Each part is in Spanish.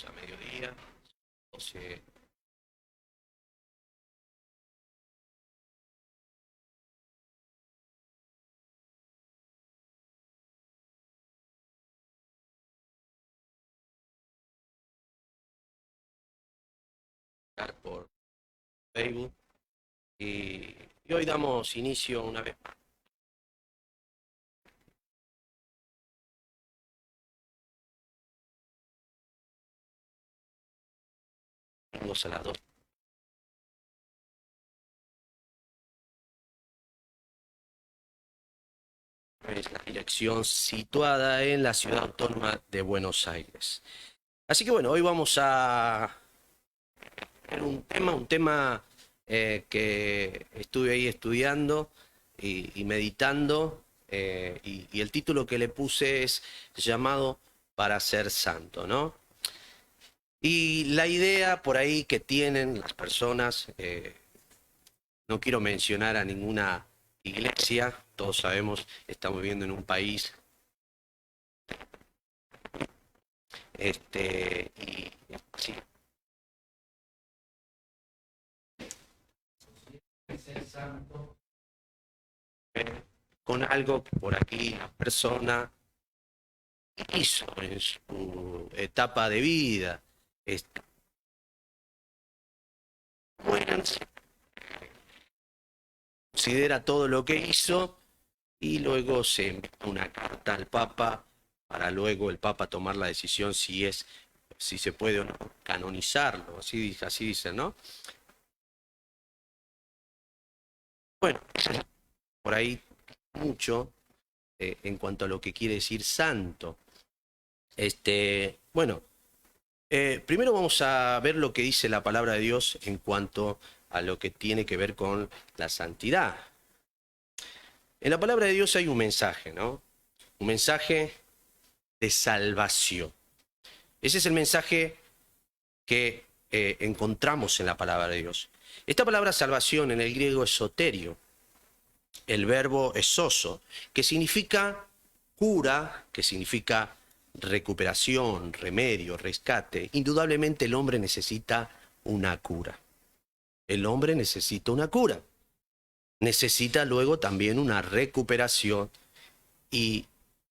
A mediodía, 12. Por Facebook y hoy damos inicio una vez más. Vamos a las 2. Es la dirección situada en la ciudad autónoma de Buenos Aires. Así que bueno, hoy vamos a ver un tema que estuve ahí estudiando y meditando, y el título que le puse es llamado Para ser santo, ¿no? Y la idea por ahí que tienen las personas, no quiero mencionar a ninguna iglesia, todos sabemos, estamos viviendo en un país, y sí, ser santo, con algo que por aquí la persona hizo en su etapa de vida, bueno, considera todo lo que hizo y luego se envía una carta al Papa para luego el Papa tomar la decisión si se puede o no canonizarlo, así dice, ¿no? Bueno, por ahí mucho en cuanto a lo que quiere decir santo. Bueno, primero vamos a ver lo que dice la palabra de Dios en cuanto a lo que tiene que ver con la santidad. En la palabra de Dios hay un mensaje, ¿no? Un mensaje de salvación. Ese es el mensaje que encontramos en la palabra de Dios. Esta palabra salvación en el griego es soterio, el verbo es soso, que significa cura, que significa recuperación, remedio, rescate. Indudablemente el hombre necesita una cura. El hombre necesita una cura. Necesita luego también una recuperación, y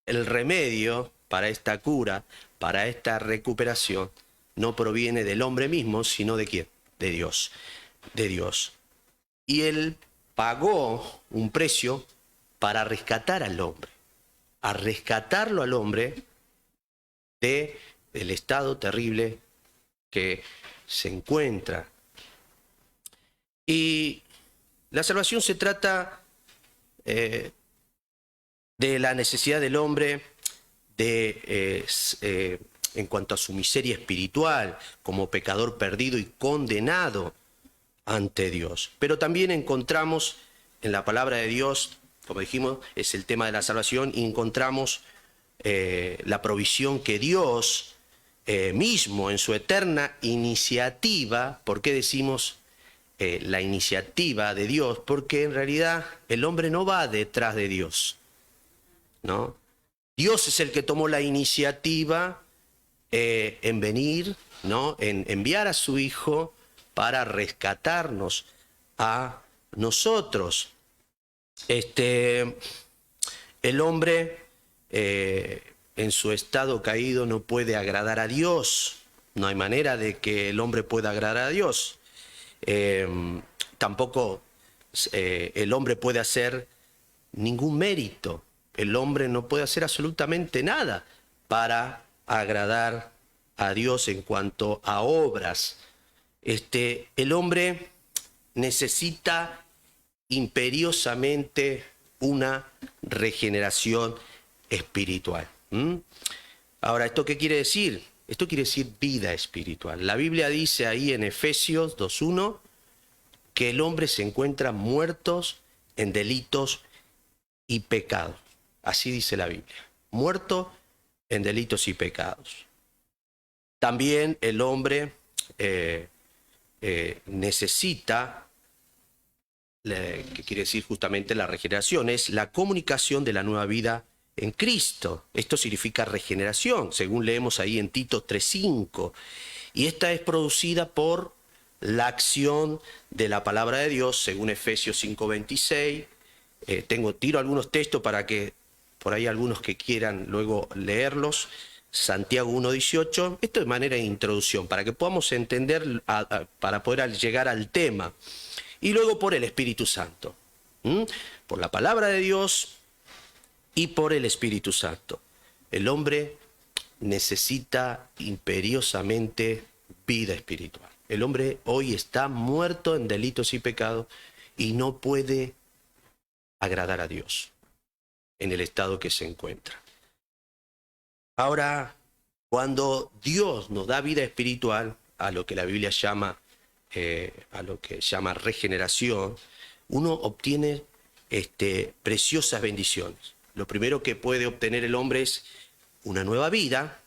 el remedio para esta cura, para esta recuperación, no proviene del hombre mismo, sino de ¿quién? De Dios. De Dios. Y Él pagó un precio para rescatar al hombre, a rescatarlo al hombre del estado terrible que se encuentra. Y la salvación se trata de la necesidad del hombre en cuanto a su miseria espiritual, como pecador perdido y condenado ante Dios. Pero también encontramos en la palabra de Dios, como dijimos, es el tema de la salvación, y encontramos la provisión que Dios mismo en su eterna iniciativa. ¿Por qué decimos la iniciativa de Dios? Porque en realidad el hombre no va detrás de Dios, ¿no? Dios es el que tomó la iniciativa en venir, ¿no? En enviar a su Hijo para rescatarnos a nosotros. El hombre en su estado caído no puede agradar a Dios. No hay manera de que el hombre pueda agradar a Dios. Tampoco el hombre puede hacer ningún mérito. El hombre no puede hacer absolutamente nada para agradar a Dios en cuanto a obras. El hombre necesita imperiosamente una regeneración espiritual. Ahora, ¿esto qué quiere decir? Esto quiere decir vida espiritual. La Biblia dice ahí en Efesios 2:1 que el hombre se encuentra muertos en delitos y pecados. Así dice la Biblia. Muerto en delitos y pecados. También el hombre necesita, que quiere decir justamente la regeneración, es la comunicación de la nueva vida en Cristo. Esto significa regeneración, según leemos ahí en Tito 3:5. Y esta es producida por la acción de la palabra de Dios, según Efesios 5:26. Tiro algunos textos para que por ahí algunos que quieran luego leerlos. Santiago 1:18. Esto es manera de introducción, para que podamos entender, para poder llegar al tema. Y luego por el Espíritu Santo. Por la palabra de Dios y por el Espíritu Santo. El hombre necesita imperiosamente vida espiritual. El hombre hoy está muerto en delitos y pecados y no puede agradar a Dios en el estado que se encuentra. Ahora, cuando Dios nos da vida espiritual, a lo que la Biblia llama, regeneración, uno obtiene preciosas bendiciones. Lo primero que puede obtener el hombre es una nueva vida.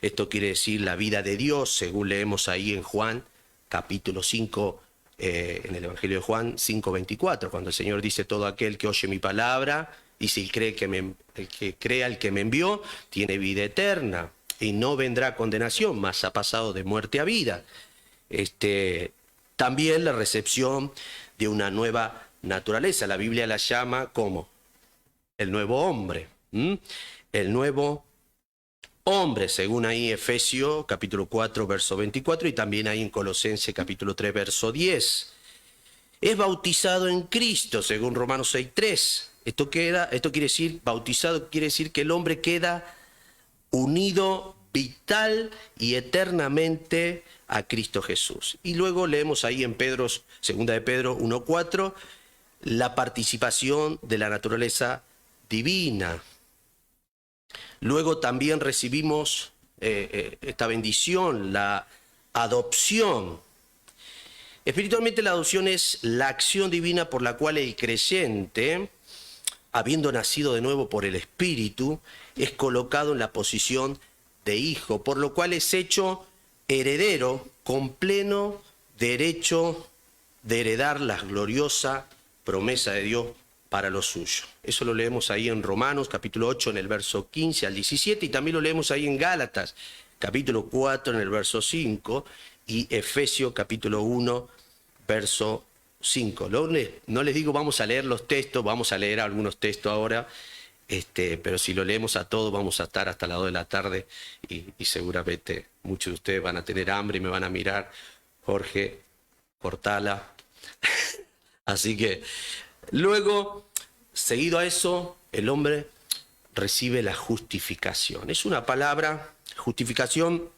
Esto quiere decir la vida de Dios, según leemos ahí en Juan, capítulo 5, en el Evangelio de Juan 5:24, cuando el Señor dice: todo aquel que oye mi palabra, y si el que crea al que me envió, tiene vida eterna, y no vendrá condenación, mas ha pasado de muerte a vida. También la recepción de una nueva naturaleza. La Biblia la llama como el nuevo hombre. El nuevo hombre, según ahí Efesios capítulo 4, verso 24, y también ahí en Colosenses capítulo 3, verso 10. Es bautizado en Cristo, según Romanos 6:3. Esto quiere decir, bautizado quiere decir que el hombre queda unido vital y eternamente a Cristo Jesús. Y luego leemos ahí en segunda de Pedro 1:4, la participación de la naturaleza divina. Luego también recibimos esta bendición, la adopción. Espiritualmente la adopción es la acción divina por la cual el creyente, habiendo nacido de nuevo por el Espíritu, es colocado en la posición de hijo, por lo cual es hecho heredero con pleno derecho de heredar la gloriosa promesa de Dios para lo suyo. Eso lo leemos ahí en Romanos capítulo 8 en el verso 15 al 17, y también lo leemos ahí en Gálatas capítulo 4 en el verso 5 y Efesios capítulo 1 verso 5. No les digo vamos a leer los textos, vamos a leer algunos textos ahora, pero si lo leemos a todos vamos a estar hasta las 2 de la tarde y seguramente muchos de ustedes van a tener hambre y me van a mirar: Jorge, cortala. Así que luego, seguido a eso, el hombre recibe la justificación. Es una palabra, justificación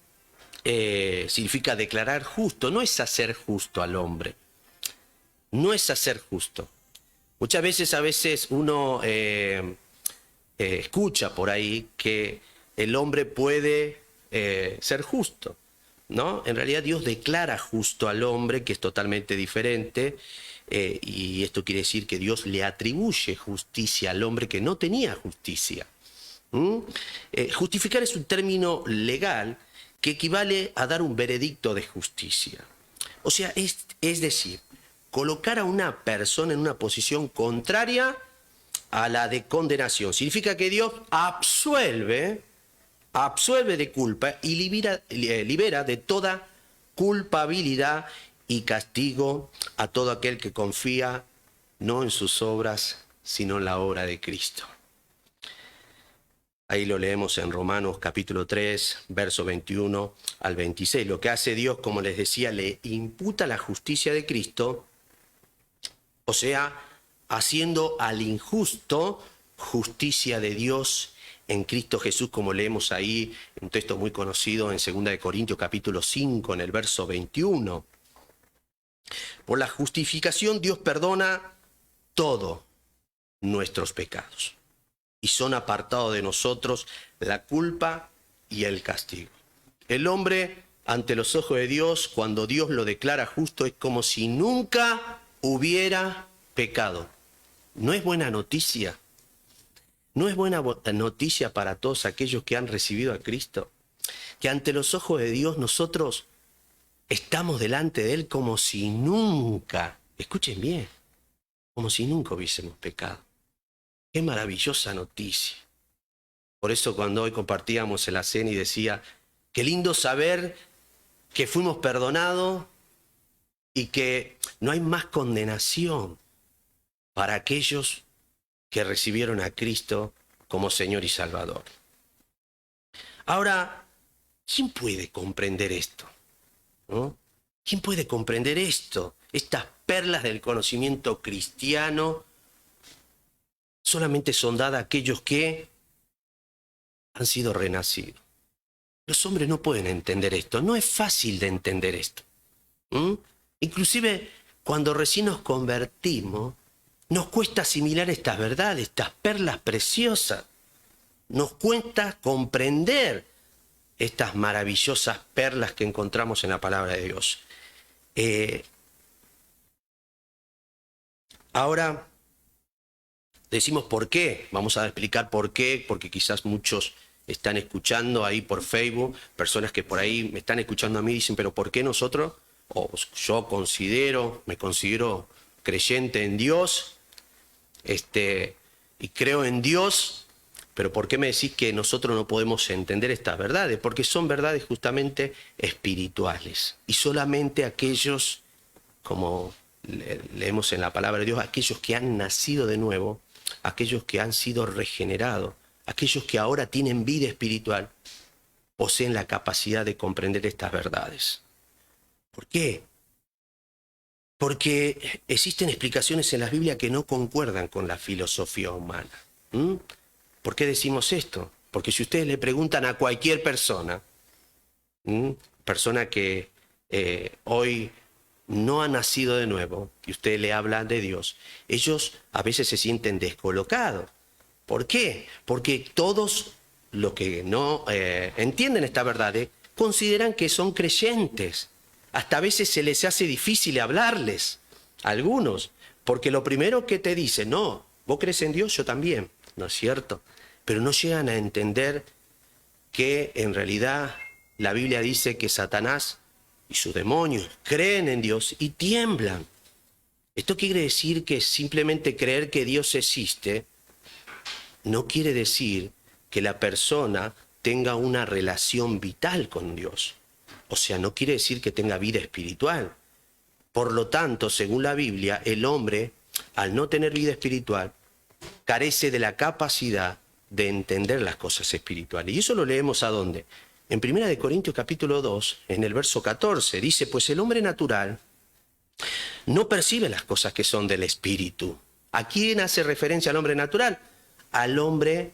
significa declarar justo, no es hacer justo al hombre, no es hacer justo. Muchas veces uno escucha por ahí que el hombre puede ser justo, ¿no? En realidad Dios declara justo al hombre, que es totalmente diferente. Y esto quiere decir que Dios le atribuye justicia al hombre que no tenía justicia. Justificar es un término legal que equivale a dar un veredicto de justicia. O sea, es decir, colocar a una persona en una posición contraria a la de condenación. Significa que Dios absuelve de culpa y libera de toda culpabilidad y castigo a todo aquel que confía no en sus obras, sino en la obra de Cristo. Ahí lo leemos en Romanos capítulo 3, verso 21 al 26. Lo que hace Dios, como les decía, le imputa la justicia de Cristo, o sea, haciendo al injusto justicia de Dios en Cristo Jesús, como leemos ahí en un texto muy conocido en 2 de Corintios capítulo 5, en el verso 21. Por la justificación Dios perdona todos nuestros pecados y son apartados de nosotros la culpa y el castigo. El hombre, ante los ojos de Dios, cuando Dios lo declara justo, es como si nunca hubiera pecado. ¿No es buena noticia? ¿No es buena noticia para todos aquellos que han recibido a Cristo? Que ante los ojos de Dios nosotros estamos delante de Él como si nunca, escuchen bien, como si nunca hubiésemos pecado. Qué maravillosa noticia. Por eso cuando hoy compartíamos en la cena y decía, qué lindo saber que fuimos perdonados y que no hay más condenación para aquellos que recibieron a Cristo como Señor y Salvador. Ahora, ¿quién puede comprender esto? ¿No? ¿Quién puede comprender esto? Estas perlas del conocimiento cristiano solamente son dadas a aquellos que han sido renacidos. Los hombres no pueden entender esto, no es fácil de entender esto. Inclusive cuando recién nos convertimos, nos cuesta asimilar estas verdades, estas perlas preciosas. Nos cuesta comprender estas maravillosas perlas que encontramos en la palabra de Dios. Ahora decimos por qué, vamos a explicar por qué, porque quizás muchos están escuchando ahí por Facebook, personas que por ahí me están escuchando a mí y dicen, pero ¿por qué nosotros? O yo me considero creyente en Dios, y creo en Dios, pero ¿por qué me decís que nosotros no podemos entender estas verdades? Porque son verdades justamente espirituales. Y solamente aquellos, como leemos en la palabra de Dios, aquellos que han nacido de nuevo, aquellos que han sido regenerados, aquellos que ahora tienen vida espiritual, poseen la capacidad de comprender estas verdades. ¿Por qué? Porque existen explicaciones en la Biblia que no concuerdan con la filosofía humana. ¿Por qué decimos esto? Porque si ustedes le preguntan a cualquier persona, persona que hoy no ha nacido de nuevo, y usted le habla de Dios, ellos a veces se sienten descolocados. ¿Por qué? Porque todos los que no entienden esta verdad consideran que son creyentes. Hasta a veces se les hace difícil hablarles, a algunos, porque lo primero que te dicen, no, vos crees en Dios, yo también, ¿no es cierto? Pero no llegan a entender que en realidad la Biblia dice que Satanás y sus demonios creen en Dios y tiemblan. Esto quiere decir que simplemente creer que Dios existe no quiere decir que la persona tenga una relación vital con Dios. O sea, no quiere decir que tenga vida espiritual. Por lo tanto, según la Biblia, el hombre, al no tener vida espiritual, carece de la capacidad de entender las cosas espirituales. Y eso lo leemos ¿a dónde? En 1 Corintios capítulo 2, en el verso 14, dice, pues el hombre natural no percibe las cosas que son del espíritu. ¿A quién hace referencia al hombre natural? Al hombre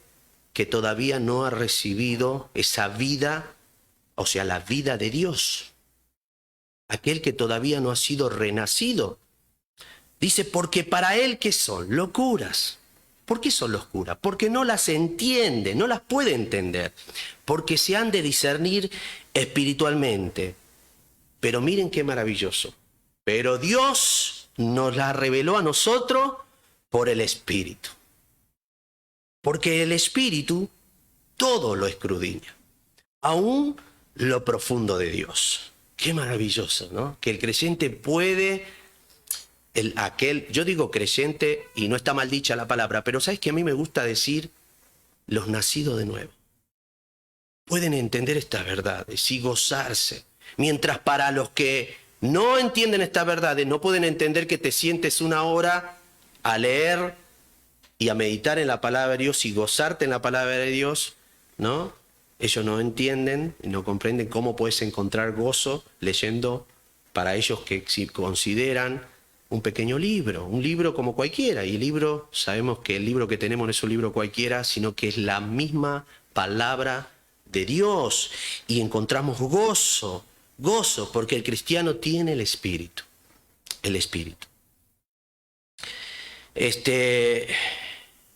que todavía no ha recibido esa vida, o sea, la vida de Dios. Aquel que todavía no ha sido renacido. Dice, porque para él, ¿qué son? Locuras. ¿Por qué son locuras? Porque no las entiende, no las puede entender. Porque se han de discernir espiritualmente. Pero miren qué maravilloso. Pero Dios nos la reveló a nosotros por el Espíritu. Porque el Espíritu todo lo escudriña, aún lo profundo de Dios. Qué maravilloso, ¿no? Que el creyente puede, yo digo creyente y no está mal dicha la palabra, pero ¿sabes que a mí me gusta decir los nacidos de nuevo? Pueden entender estas verdades y gozarse. Mientras para los que no entienden estas verdades, no pueden entender que te sientes una hora a leer y a meditar en la palabra de Dios y gozarte en la palabra de Dios, ¿no? Ellos no entienden y no comprenden cómo puedes encontrar gozo leyendo para ellos que consideran un pequeño libro, un libro como cualquiera. Y el libro, sabemos que el libro que tenemos no es un libro cualquiera, sino que es la misma palabra de Dios. Y encontramos gozo, porque el cristiano tiene el Espíritu. El Espíritu.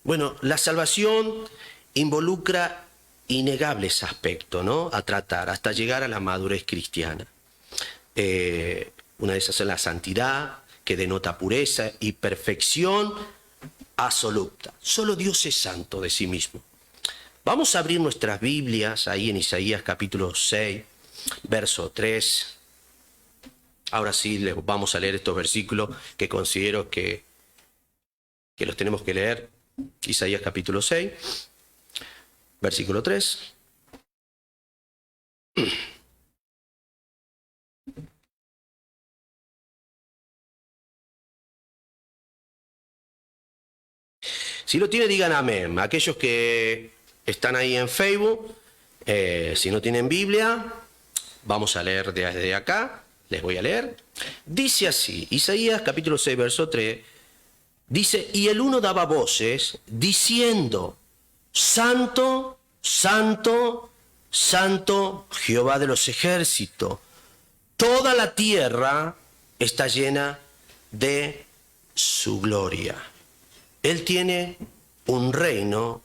Bueno, la salvación involucra innegables aspectos, ¿no? A tratar hasta llegar a la madurez cristiana. Una de esas es la santidad, que denota pureza y perfección absoluta. Solo Dios es santo de sí mismo. Vamos a abrir nuestras Biblias ahí en Isaías capítulo 6, verso 3. Ahora sí, les vamos a leer estos versículos que considero que los tenemos que leer. Isaías capítulo 6. versículo 3. Si lo tiene, digan amén. Aquellos que están ahí en Facebook, si no tienen Biblia, vamos a leer desde acá. Les voy a leer. Dice así, Isaías capítulo 6, verso 3. Dice, y el uno daba voces diciendo, Santo, Santo, Santo, Jehová de los ejércitos. Toda la tierra está llena de su gloria. Él tiene un reino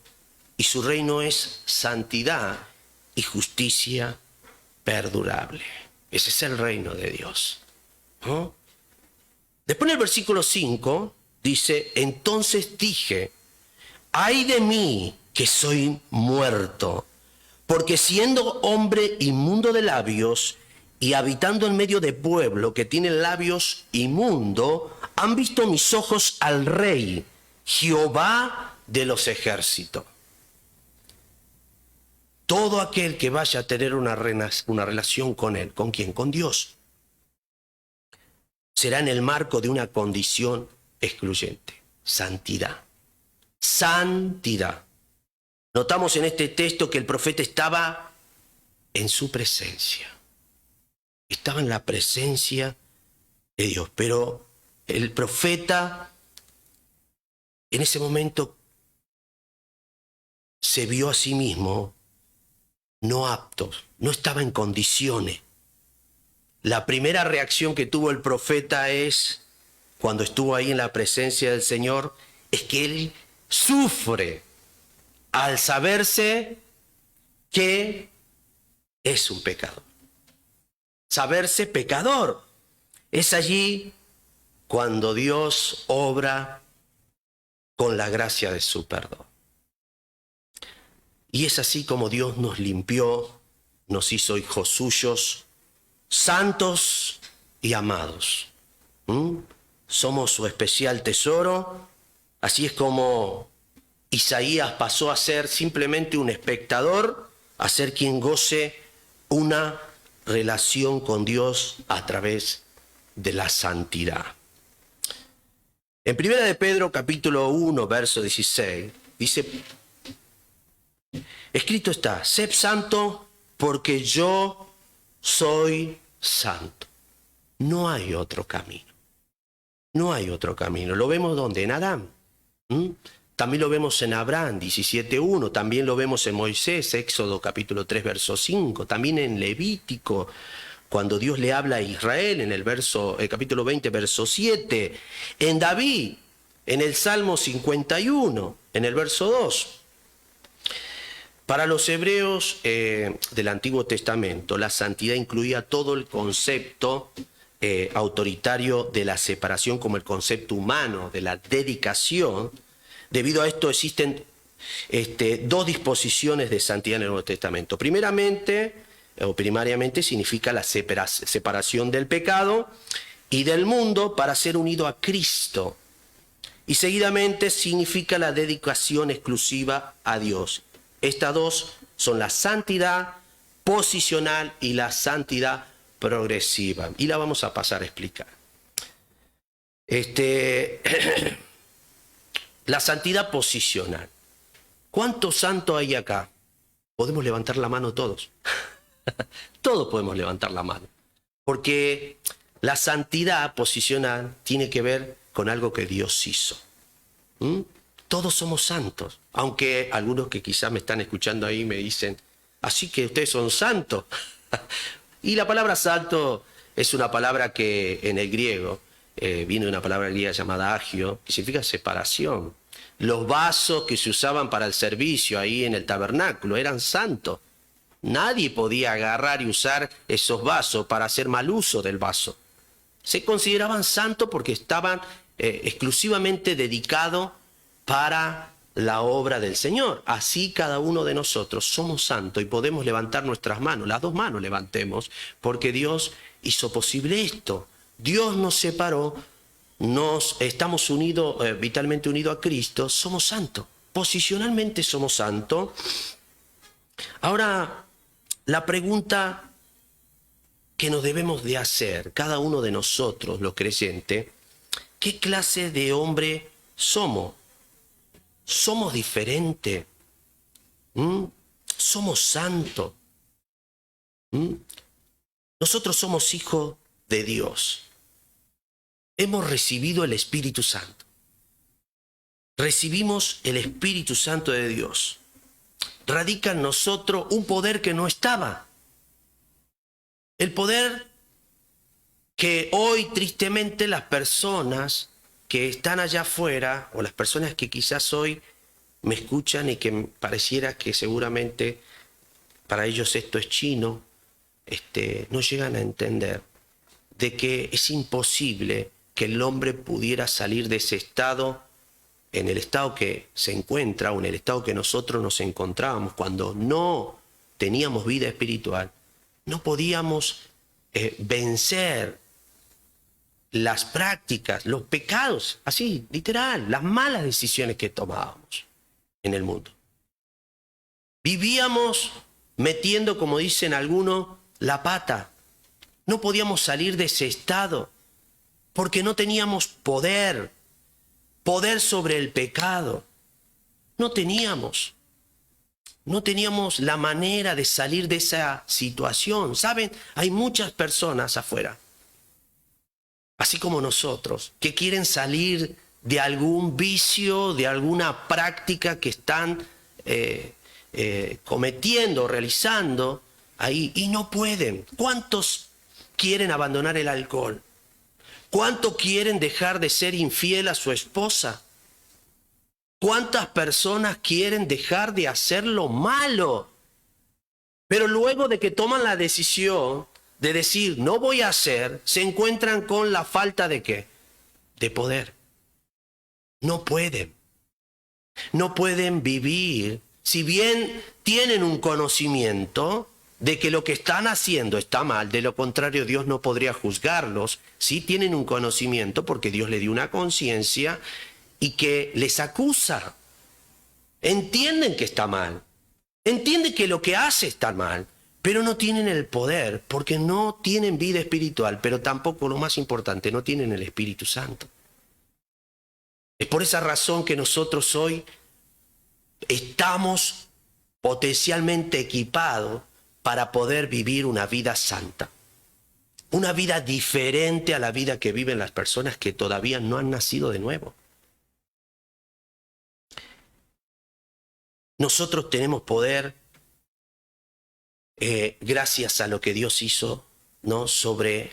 y su reino es santidad y justicia perdurable. Ese es el reino de Dios, ¿no? Después en el versículo 5 dice, entonces dije, ay de mí que soy muerto, porque siendo hombre inmundo de labios y habitando en medio de pueblo que tiene labios inmundos, han visto mis ojos al Rey, Jehová de los ejércitos. Todo aquel que vaya a tener una relación con Él, ¿con quién? Con Dios, será en el marco de una condición excluyente, santidad. Santidad. Notamos en este texto que el profeta estaba en su presencia. Estaba en la presencia de Dios, pero el profeta en ese momento se vio a sí mismo no apto, no estaba en condiciones. La primera reacción que tuvo el profeta cuando estuvo ahí en la presencia del Señor, es que él sufre al saberse que es un pecador. Saberse pecador. Es allí cuando Dios obra con la gracia de su perdón. Y es así como Dios nos limpió, nos hizo hijos suyos, santos y amados. Somos su especial tesoro. Así es como Isaías pasó a ser simplemente un espectador, a ser quien goce una relación con Dios a través de la santidad. En 1 de Pedro capítulo 1, verso 16, dice, escrito está, sed santo porque yo soy santo. No hay otro camino. No hay otro camino. Lo vemos donde en Adán. También lo vemos en Abraham, 17.1. También lo vemos en Moisés, Éxodo capítulo 3, verso 5. También en Levítico, cuando Dios le habla a Israel, en el capítulo 20, verso 7. En David, en el Salmo 51, en el verso 2. Para los hebreos del Antiguo Testamento, la santidad incluía todo el concepto autoritario de la separación como el concepto humano, de la dedicación. Debido a esto existen dos disposiciones de santidad en el Nuevo Testamento. Primariamente significa la separación del pecado y del mundo para ser unido a Cristo. Y seguidamente significa la dedicación exclusiva a Dios. Estas dos son la santidad posicional y la santidad progresiva. Y la vamos a pasar a explicar. La santidad posicional. ¿Cuántos santos hay acá? Podemos levantar la mano todos. Todos podemos levantar la mano. Porque la santidad posicional tiene que ver con algo que Dios hizo. Todos somos santos. Aunque algunos que quizás me están escuchando ahí me dicen, así que ustedes son santos. Y la palabra santo es una palabra que en el griego viene de una palabra griega llamada agio, que significa separación. Los vasos que se usaban para el servicio ahí en el tabernáculo eran santos. Nadie podía agarrar y usar esos vasos para hacer mal uso del vaso. Se consideraban santos porque estaban exclusivamente dedicados para la obra del Señor. Así cada uno de nosotros somos santos y podemos levantar nuestras manos, las dos manos levantemos, porque Dios hizo posible esto. Dios nos separó, estamos unidos, vitalmente unidos a Cristo, somos santos. Posicionalmente somos santos Ahora, la pregunta que nos debemos de hacer, cada uno de nosotros, los creyentes, ¿qué clase de hombre somos? ¿Somos diferentes? ¿Mm? ¿Somos santos? ¿Mm? Nosotros somos hijos de Dios. Hemos recibido el Espíritu Santo. Recibimos el Espíritu Santo de Dios. Radica en nosotros un poder que no estaba. El poder que hoy tristemente las personas que están allá afuera, o las personas que quizás hoy me escuchan y que pareciera que seguramente para ellos esto es chino, no llegan a entender de que es imposible que el hombre pudiera salir de ese estado, en el estado que se encuentra o en el estado que nosotros nos encontrábamos cuando no teníamos vida espiritual. No podíamos vencer las prácticas, los pecados, así, literal, las malas decisiones que tomábamos en el mundo. Vivíamos metiendo, como dicen algunos, la pata. No podíamos salir de ese estado porque no teníamos poder sobre el pecado. No teníamos la manera de salir de esa situación. ¿Saben? Hay muchas personas afuera, así como nosotros, que quieren salir de algún vicio, de alguna práctica que están cometiendo, realizando ahí, y no pueden. ¿Cuántos quieren abandonar el alcohol? ¿Cuántos quieren dejar de ser infiel a su esposa? ¿Cuántas personas quieren dejar de hacer lo malo? Pero luego de que toman la decisión de decir, no voy a hacer, se encuentran con la falta de ¿qué? De poder. No pueden. No pueden vivir. Si bien tienen un conocimiento de que lo que están haciendo está mal, de lo contrario Dios no podría juzgarlos. Sí tienen un conocimiento porque Dios les dio una conciencia y que les acusa. Entienden que está mal. Entienden que lo que hace está mal, pero no tienen el poder porque no tienen vida espiritual, pero tampoco, lo más importante, no tienen el Espíritu Santo. Es por esa razón que nosotros hoy estamos potencialmente equipados para poder vivir una vida santa. Una vida diferente a la vida que viven las personas que todavía no han nacido de nuevo. Nosotros tenemos poder gracias a lo que Dios hizo, ¿no? Sobre,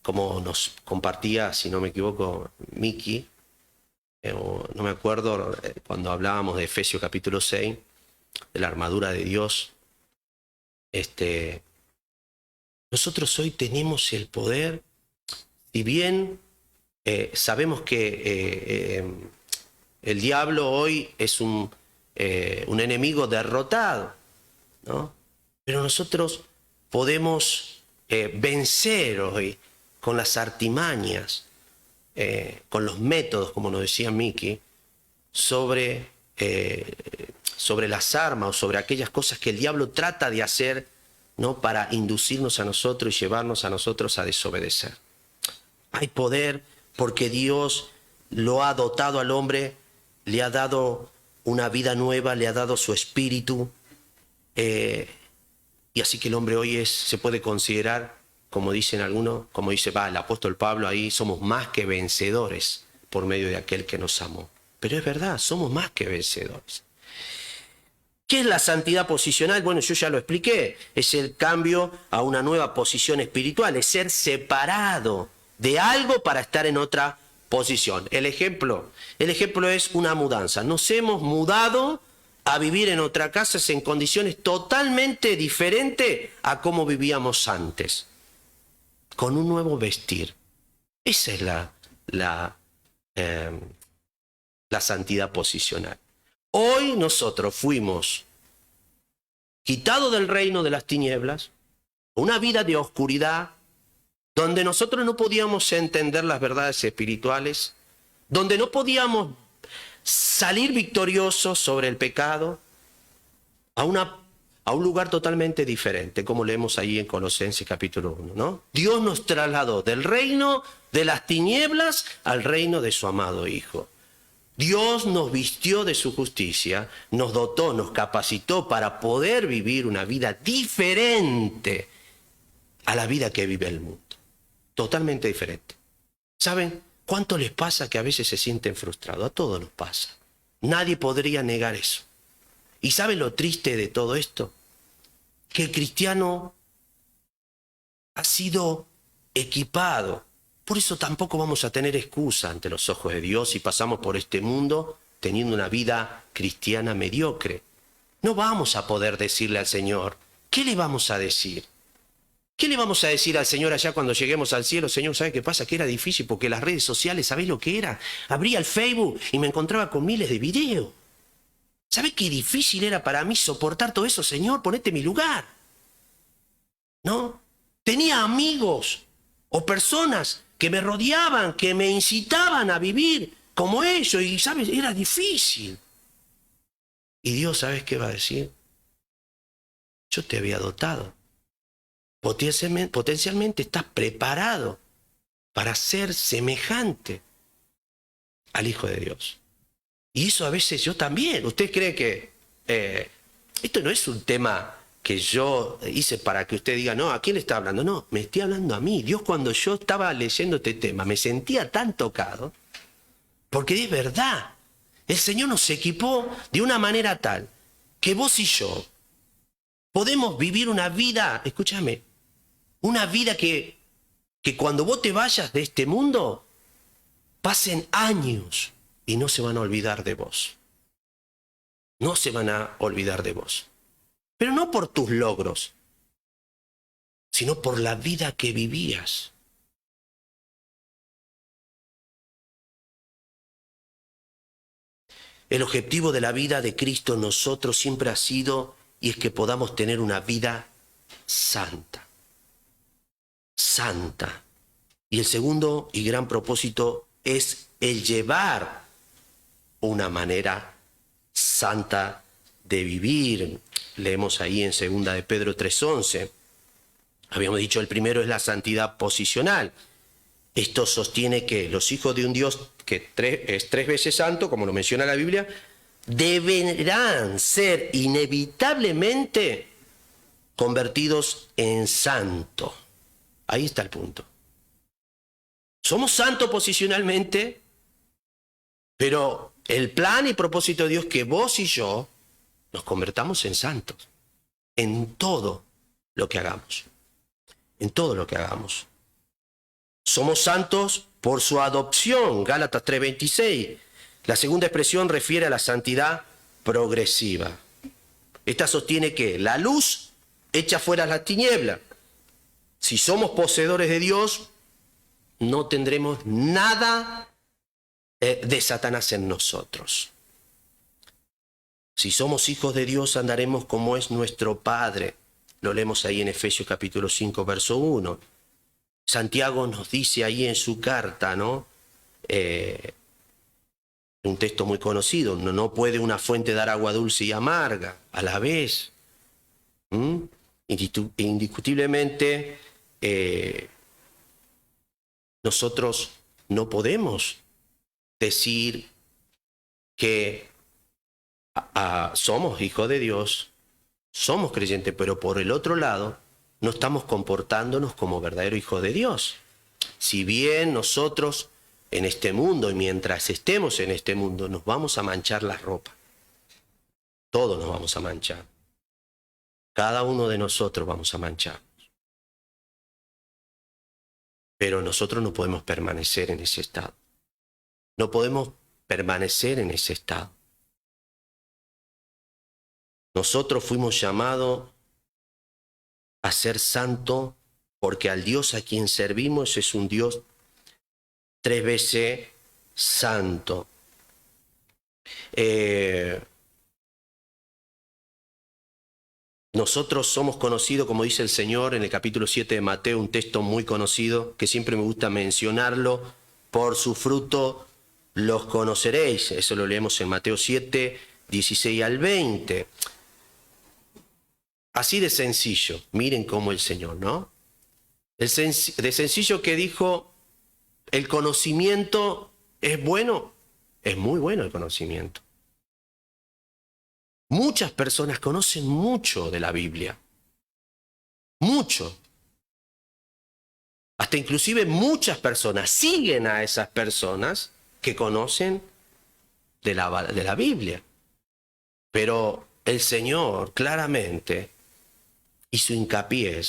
como nos compartía, si no me equivoco, Miki, no me acuerdo, cuando hablábamos de Efesios capítulo 6, de la armadura de Dios. Nosotros hoy tenemos el poder, si bien sabemos que el diablo hoy es un enemigo derrotado, ¿no? Pero nosotros podemos vencer hoy con las artimañas, con los métodos, como nos decía Miki, sobre las armas o sobre aquellas cosas que el diablo trata de hacer, ¿no? Para inducirnos a nosotros y llevarnos a nosotros a desobedecer. Hay poder porque Dios lo ha dotado al hombre, le ha dado una vida nueva, le ha dado su espíritu, y así que el hombre hoy se puede considerar, como dicen algunos, como dice el apóstol Pablo ahí, somos más que vencedores por medio de aquel que nos amó. Pero es verdad, somos más que vencedores. ¿Qué es la santidad posicional? Bueno, yo ya lo expliqué. Es el cambio a una nueva posición espiritual. Es ser separado de algo para estar en otra posición. El ejemplo es una mudanza. Nos hemos mudado a vivir en otra casa en condiciones totalmente diferentes a cómo vivíamos antes. Con un nuevo vestir. Esa es la santidad posicional. Hoy nosotros fuimos quitados del reino de las tinieblas, una vida de oscuridad, donde nosotros no podíamos entender las verdades espirituales, donde no podíamos salir victoriosos sobre el pecado, a un lugar totalmente diferente, como leemos ahí en Colosenses capítulo 1, ¿no? Dios nos trasladó del reino de las tinieblas al reino de su amado Hijo. Dios nos vistió de su justicia, nos dotó, nos capacitó para poder vivir una vida diferente a la vida que vive el mundo. Totalmente diferente. ¿Saben cuánto les pasa que a veces se sienten frustrados? A todos nos pasa. Nadie podría negar eso. ¿Y saben lo triste de todo esto? Que el cristiano ha sido equipado. Por eso tampoco vamos a tener excusa ante los ojos de Dios si pasamos por este mundo teniendo una vida cristiana mediocre. No vamos a poder decirle al Señor, ¿qué le vamos a decir? ¿Qué le vamos a decir al Señor allá cuando lleguemos al cielo? Señor, ¿sabe qué pasa? Que era difícil porque las redes sociales, ¿sabés lo que era? Abría el Facebook y me encontraba con miles de videos. ¿Sabe qué difícil era para mí soportar todo eso, Señor? Ponete en mi lugar. ¿No? Tenía amigos o personas que me rodeaban, que me incitaban a vivir como ellos. Y, ¿sabes? Era difícil. Y Dios, ¿sabes qué va a decir? Yo te había dotado. Potencialmente estás preparado para ser semejante al Hijo de Dios. Y eso a veces yo también. ¿Usted cree que esto no es un tema que yo hice para que usted diga, no, ¿a quién le está hablando? No, me estoy hablando a mí. Dios, cuando yo estaba leyendo este tema, me sentía tan tocado, porque es verdad. El Señor nos equipó de una manera tal que vos y yo podemos vivir una vida, escúchame, una vida que cuando vos te vayas de este mundo, pasen años y no se van a olvidar de vos. No se van a olvidar de vos. Pero no por tus logros, sino por la vida que vivías. El objetivo de la vida de Cristo en nosotros siempre ha sido y es que podamos tener una vida santa. Santa. Y el segundo y gran propósito es el llevar una manera santa de vivir. Leemos ahí en 2 de Pedro 3:11. Habíamos dicho, el primero es la santidad posicional. Esto sostiene que los hijos de un Dios que es 3 veces santo, como lo menciona la Biblia, deberán ser inevitablemente convertidos en santos. Ahí está el punto. Somos santos posicionalmente, pero el plan y propósito de Dios es que vos y yo nos convertamos en santos. En todo lo que hagamos. En todo lo que hagamos. Somos santos por su adopción, Gálatas 3:26. La segunda expresión refiere a la santidad progresiva. Esta sostiene que la luz echa fuera las tinieblas. Si somos poseedores de Dios, no tendremos nada de Satanás en nosotros. Si somos hijos de Dios, andaremos como es nuestro Padre. Lo leemos ahí en Efesios capítulo 5, verso 1. Santiago nos dice ahí en su carta, ¿no? Un texto muy conocido, no puede una fuente dar agua dulce y amarga a la vez. Indiscutiblemente, nosotros no podemos decir que somos hijos de Dios, somos creyentes, pero por el otro lado no estamos comportándonos como verdaderos hijos de Dios. Si bien nosotros en este mundo y mientras estemos en este mundo nos vamos a manchar la ropa, todos nos vamos a manchar, cada uno de nosotros vamos a manchar, pero nosotros no podemos permanecer en ese estado, no podemos permanecer en ese estado. Nosotros fuimos llamados a ser santo porque al Dios a quien servimos es un Dios 3 veces santo. Nosotros somos conocidos, como dice el Señor en el capítulo 7 de Mateo, un texto muy conocido que siempre me gusta mencionarlo, por su fruto los conoceréis. Eso lo leemos en Mateo 7, 16 al 20. así de sencillo. Miren cómo el Señor, ¿no? De sencillo que dijo, el conocimiento es bueno. Es muy bueno el conocimiento. Muchas personas conocen mucho de la Biblia. Mucho. Hasta inclusive muchas personas siguen a esas personas que conocen de la Biblia. Pero el Señor claramente hizo hincapié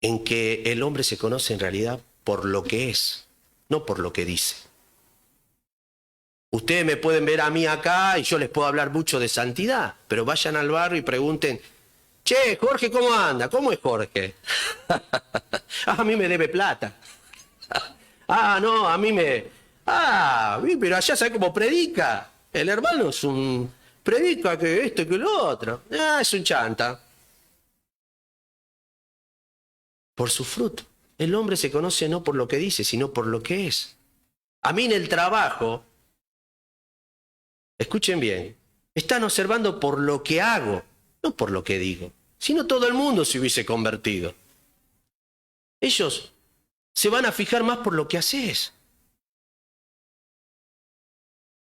en que el hombre se conoce en realidad por lo que es, no por lo que dice. Ustedes me pueden ver a mí acá y yo les puedo hablar mucho de santidad, pero vayan al barrio y pregunten, che, Jorge, ¿cómo anda? ¿Cómo es Jorge? A mí me debe plata. No, a mí me... pero allá sabe cómo predica. El hermano es un... Predica que esto y que lo otro. Es un chanta. Por su fruto. El hombre se conoce no por lo que dice, sino por lo que es. A mí en el trabajo, escuchen bien, están observando por lo que hago, no por lo que digo. Si no, todo el mundo se hubiese convertido. Ellos se van a fijar más por lo que haces.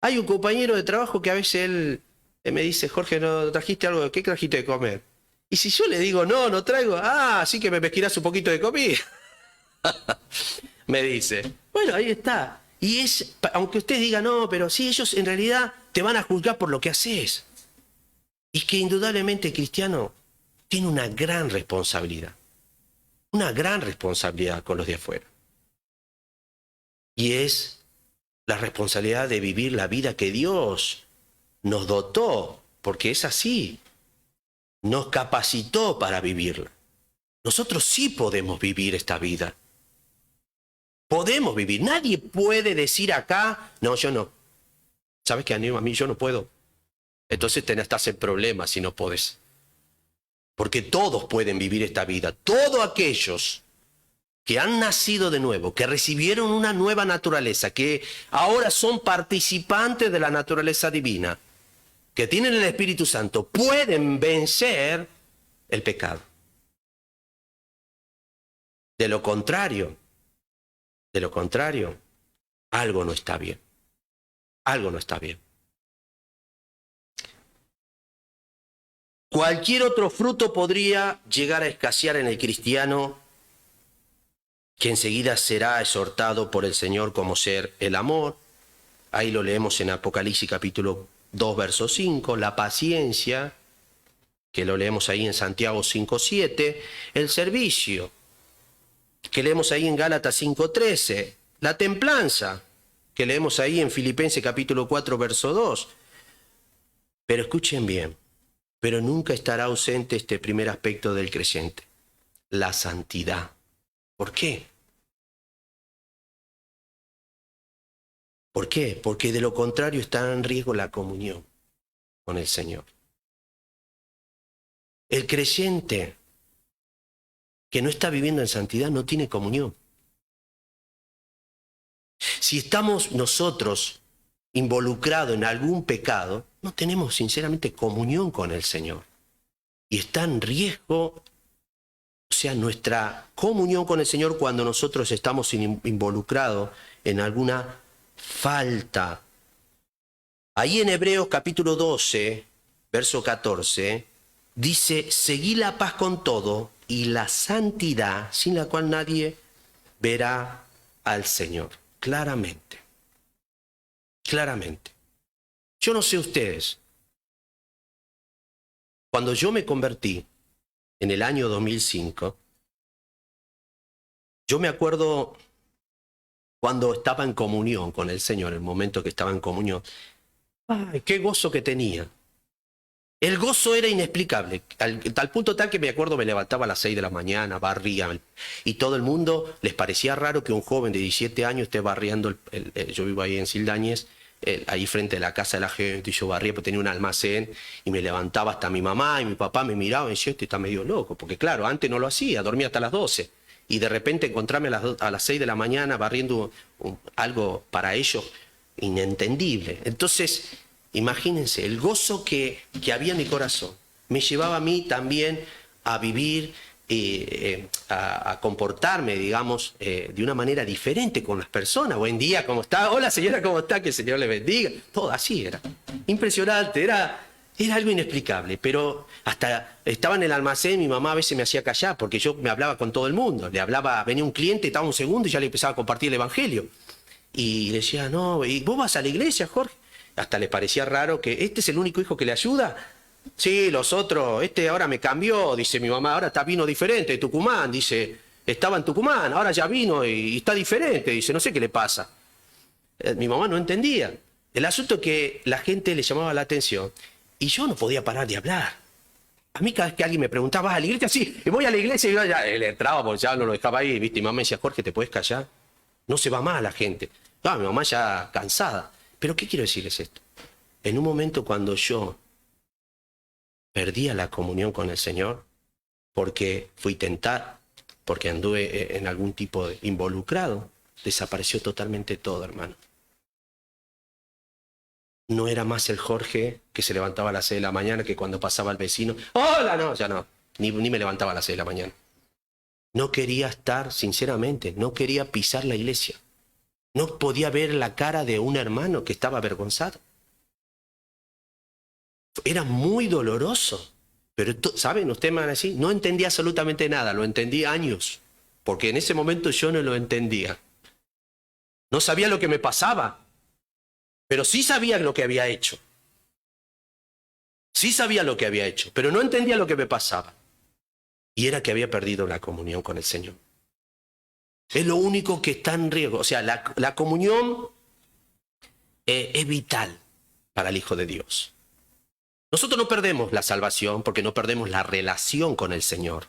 Hay un compañero de trabajo que a veces él me dice, Jorge, ¿no trajiste algo? ¿Qué trajiste de comer? Y si yo le digo, no traigo, así que me pesquirás un poquito de comida. Me dice, bueno, ahí está. Y es, aunque usted diga, no, pero sí, ellos en realidad te van a juzgar por lo que haces. Y que indudablemente el cristiano tiene una gran responsabilidad con los de afuera. Y es la responsabilidad de vivir la vida que Dios nos dotó, porque es así, nos capacitó para vivirla. Nosotros sí podemos vivir esta vida. Podemos vivir. Nadie puede decir acá, no, yo no. ¿Sabes qué, a mí yo no puedo? Entonces estás en problemas si no podés. Porque todos pueden vivir esta vida. Todos aquellos que han nacido de nuevo, que recibieron una nueva naturaleza, que ahora son participantes de la naturaleza divina, que tienen el Espíritu Santo, pueden vencer el pecado. De lo contrario, algo no está bien. Algo no está bien. Cualquier otro fruto podría llegar a escasear en el cristiano, que enseguida será exhortado por el Señor como ser el amor. Ahí lo leemos en Apocalipsis capítulo 2, verso 5, la paciencia, que lo leemos ahí en Santiago 5:7, el servicio, que leemos ahí en Gálatas 5:13, la templanza, que leemos ahí en Filipenses capítulo 4, verso 2. Pero escuchen bien, pero nunca estará ausente este primer aspecto del creyente, la santidad. ¿Por qué? ¿Por qué? Porque de lo contrario está en riesgo la comunión con el Señor. El creyente que no está viviendo en santidad no tiene comunión. Si estamos nosotros involucrados en algún pecado, no tenemos sinceramente comunión con el Señor. Y está en riesgo, o sea, nuestra comunión con el Señor cuando nosotros estamos involucrados en alguna falta. Ahí en Hebreos capítulo 12, verso 14, dice, seguí la paz con todo y la santidad, sin la cual nadie verá al Señor. Claramente. Claramente. Yo no sé ustedes. Cuando yo me convertí en el año 2005, yo me acuerdo cuando estaba en comunión con el Señor, el momento que estaba en comunión. ¡Ay, qué gozo que tenía! El gozo era inexplicable, tal punto tal que me acuerdo me levantaba a las 6 de la mañana, barría, y todo el mundo les parecía raro que un joven de 17 años esté barriendo, yo vivo ahí en Sildañez, ahí frente a la casa de la gente, y yo barría porque tenía un almacén, y me levantaba hasta mi mamá y mi papá me miraban y decían, este está medio loco, porque claro, antes no lo hacía, dormía hasta las 12, y de repente encontrarme a las 6 de la mañana barriendo algo para ellos inentendible. Entonces, imagínense el gozo que había en mi corazón. me llevaba a mí también a vivir, a comportarme, digamos, de una manera diferente con las personas. Buen día, ¿cómo está? Hola señora, ¿cómo está? Que el Señor le bendiga. Todo así era. Impresionante, era algo inexplicable. Pero hasta estaba en el almacén, mi mamá a veces me hacía callar porque yo me hablaba con todo el mundo. Le hablaba, venía un cliente, estaba un segundo y ya le empezaba a compartir el evangelio. Y le decía, no, ¿y vos vas a la iglesia, Jorge? Hasta le parecía raro que este es el único hijo que le ayuda. Sí, los otros, este ahora me cambió, dice mi mamá, ahora está vino diferente de Tucumán, dice, estaba en Tucumán, ahora ya vino y está diferente, dice, no sé qué le pasa. Mi mamá no entendía. El asunto es que la gente le llamaba la atención y yo no podía parar de hablar. A mí cada vez que alguien me preguntaba, ¿vas a la iglesia? Sí, voy a la iglesia y yo ya le entraba porque ya no lo dejaba ahí, ¿viste? Mi mamá me decía, Jorge, ¿te puedes callar? No se va más la gente. No, mi mamá ya cansada. Pero ¿qué quiero decirles esto? En un momento cuando yo perdía la comunión con el Señor, porque fui tentado, porque anduve en algún tipo de involucrado, desapareció totalmente todo, hermano. No era más el Jorge que se levantaba a las 6 de la mañana, que cuando pasaba el vecino, ¡hola! No, ya no, ni me levantaba a las 6 de la mañana. No quería estar, sinceramente, no quería pisar la iglesia. No podía ver la cara de un hermano que estaba avergonzado. Era muy doloroso. Pero, ¿saben? Ustedes me van a decir, no entendía absolutamente nada, lo entendí años. Porque en ese momento yo no lo entendía. No sabía lo que me pasaba. Pero sí sabía lo que había hecho. Sí sabía lo que había hecho, pero no entendía lo que me pasaba. Y era que había perdido la comunión con el Señor. Es lo único que está en riesgo. O sea, la comunión es vital para el Hijo de Dios. Nosotros no perdemos la salvación porque no perdemos la relación con el Señor.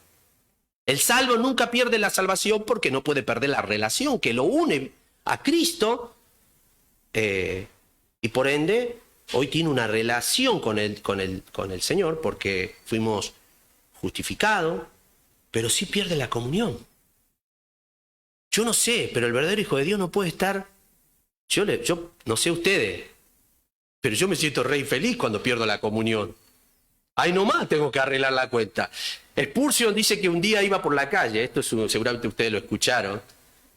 El salvo nunca pierde la salvación porque no puede perder la relación que lo une a Cristo y por ende hoy tiene una relación con el Señor porque fuimos justificados, pero sí pierde la comunión. Yo no sé, pero el verdadero Hijo de Dios no puede estar... Yo no sé ustedes, pero yo me siento re infeliz cuando pierdo la comunión. Ahí nomás tengo que arreglar la cuenta. Spurgeon dice que un día iba por la calle, esto seguramente ustedes lo escucharon,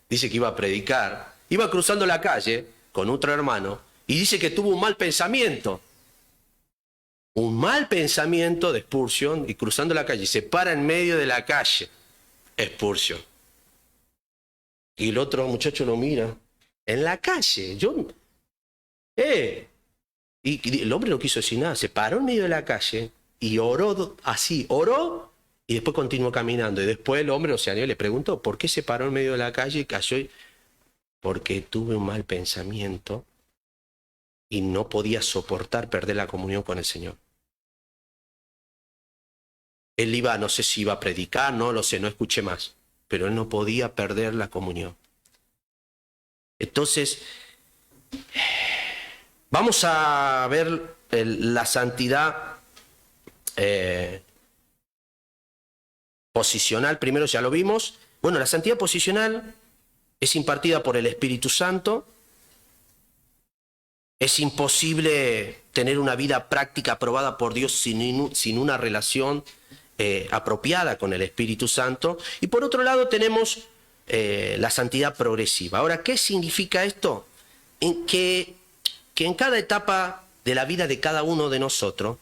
dice que iba a predicar, iba cruzando la calle con otro hermano y dice que tuvo un mal pensamiento. Un mal pensamiento de Spurgeon y cruzando la calle, se para en medio de la calle, Spurgeon. Y el otro muchacho lo mira, en la calle, Y el hombre no quiso decir nada, se paró en medio de la calle y oró así, oró y después continuó caminando. Y después el hombre, le preguntó, ¿por qué se paró en medio de la calle y cayó? Porque tuve un mal pensamiento y no podía soportar perder la comunión con el Señor. Él iba, no sé si iba a predicar, no lo sé, no escuché más, pero él no podía perder la comunión. Entonces, vamos a ver la santidad posicional, primero ya lo vimos. Bueno, la santidad posicional es impartida por el Espíritu Santo. Es imposible tener una vida práctica aprobada por Dios sin una relación apropiada con el Espíritu Santo. Y por otro lado tenemos la santidad progresiva. Ahora, ¿qué significa esto? Que en cada etapa de la vida de cada uno de nosotros,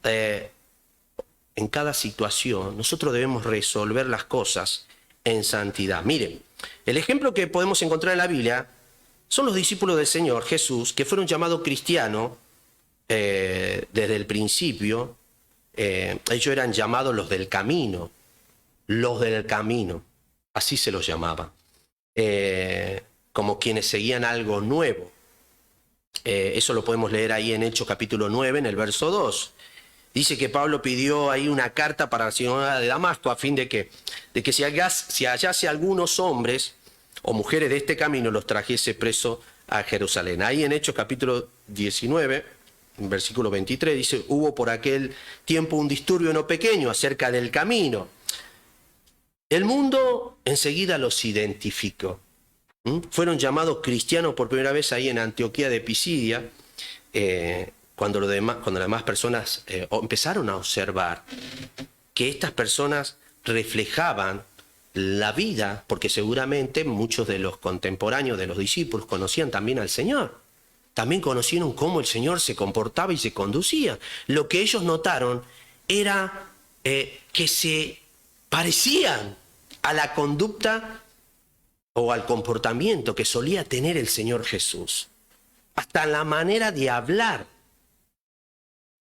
en cada situación, nosotros debemos resolver las cosas en santidad. Miren, el ejemplo que podemos encontrar en la Biblia son los discípulos del Señor Jesús, que fueron llamados cristianos desde el principio. Ellos eran llamados los del camino, así se los llamaba, como quienes seguían algo nuevo. Eso lo podemos leer ahí en Hechos capítulo 9, en el verso 2. Dice que Pablo pidió ahí una carta para la ciudad de Damasco a fin de que si hallase algunos hombres o mujeres de este camino los trajese preso a Jerusalén. Ahí en Hechos capítulo 19, en versículo 23, dice, hubo por aquel tiempo un disturbio no pequeño acerca del camino. El mundo enseguida los identificó. Fueron llamados cristianos por primera vez ahí en Antioquía de Pisidia, cuando las demás personas empezaron a observar que estas personas reflejaban la vida, porque seguramente muchos de los contemporáneos de los discípulos conocían también al Señor. También conocieron cómo el Señor se comportaba y se conducía. Lo que ellos notaron era que se parecían a la conducta o al comportamiento que solía tener el Señor Jesús. Hasta la manera de hablar.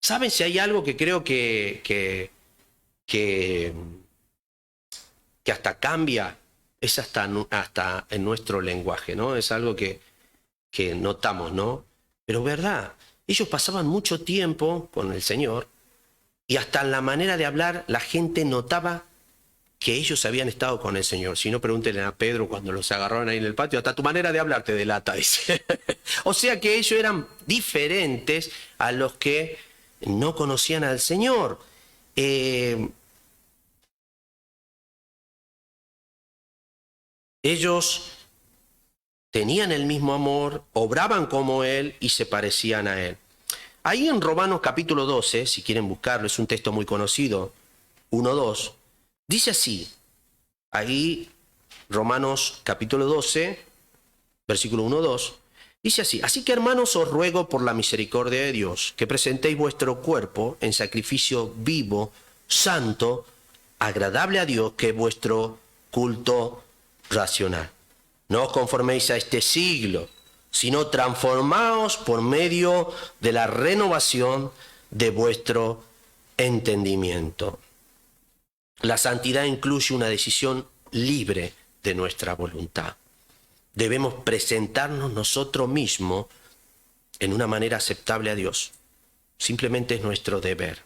¿Saben si hay algo que creo que hasta cambia? Es hasta en nuestro lenguaje, ¿no? Es algo que notamos, ¿no? Pero verdad, ellos pasaban mucho tiempo con el Señor y hasta en la manera de hablar la gente notaba que ellos habían estado con el Señor. Si no, pregúntenle a Pedro cuando los agarraron ahí en el patio, hasta tu manera de hablar te delata, dice. O sea que ellos eran diferentes a los que no conocían al Señor. Ellos tenían el mismo amor, obraban como Él y se parecían a Él. Ahí en Romanos capítulo 12, si quieren buscarlo, es un texto muy conocido, 1:2, dice así, ahí Romanos capítulo 12, versículo 1:2, dice así: así que hermanos os ruego por la misericordia de Dios, que presentéis vuestro cuerpo en sacrificio vivo, santo, agradable a Dios, que es vuestro culto racional. No os conforméis a este siglo, sino transformaos por medio de la renovación de vuestro entendimiento. La santidad incluye una decisión libre de nuestra voluntad. Debemos presentarnos nosotros mismos en una manera aceptable a Dios. Simplemente es nuestro deber.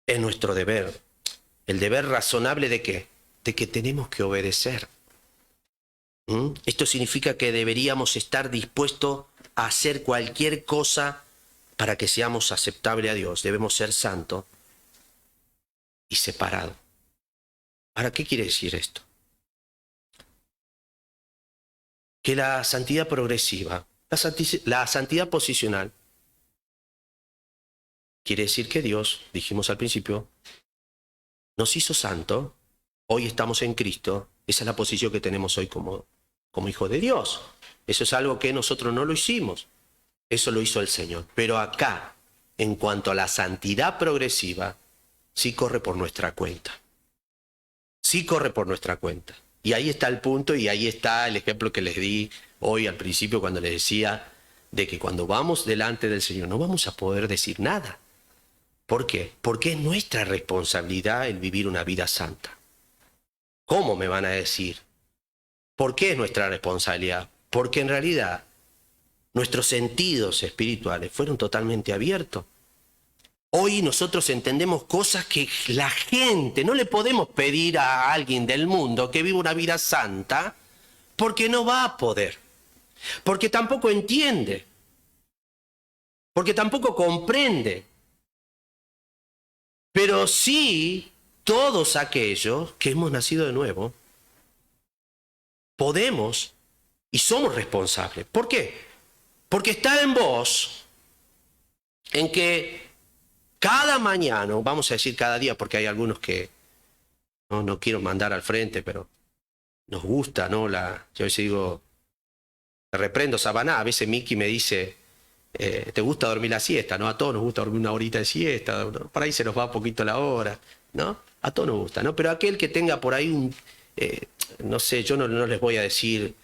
Es nuestro deber. ¿El deber razonable de qué? De que tenemos que obedecer. Esto significa que deberíamos estar dispuestos a hacer cualquier cosa para que seamos aceptables a Dios. Debemos ser santos y separados. ¿Para qué quiere decir esto? Que la santidad progresiva, la santidad posicional, quiere decir que Dios, dijimos al principio, nos hizo santos, hoy estamos en Cristo, esa es la posición que tenemos hoy como hijo de Dios. Eso es algo que nosotros no lo hicimos, eso lo hizo el Señor. Pero acá, en cuanto a la santidad progresiva, sí corre por nuestra cuenta. Sí corre por nuestra cuenta. Y ahí está el punto y ahí está el ejemplo que les di hoy al principio cuando les decía de que cuando vamos delante del Señor no vamos a poder decir nada. ¿Por qué? Porque es nuestra responsabilidad el vivir una vida santa. ¿Cómo me van a decir? ¿Por qué es nuestra responsabilidad? Porque en realidad nuestros sentidos espirituales fueron totalmente abiertos. Hoy nosotros entendemos cosas que la gente, no le podemos pedir a alguien del mundo que viva una vida santa, porque no va a poder, porque tampoco entiende, porque tampoco comprende. Pero sí, todos aquellos que hemos nacido de nuevo, podemos y somos responsables. ¿Por qué? Porque está en vos, en que cada mañana, vamos a decir cada día, porque hay algunos que no quiero mandar al frente, pero nos gusta, ¿no? Yo a veces digo, te reprendo, Sabaná, a veces Miki me dice, ¿te gusta dormir la siesta? ¿No? A todos nos gusta dormir una horita de siesta, ¿no? Por ahí se nos va un poquito la hora, ¿no? A todos nos gusta, ¿no? Pero aquel que tenga por ahí no sé, yo no les voy a decir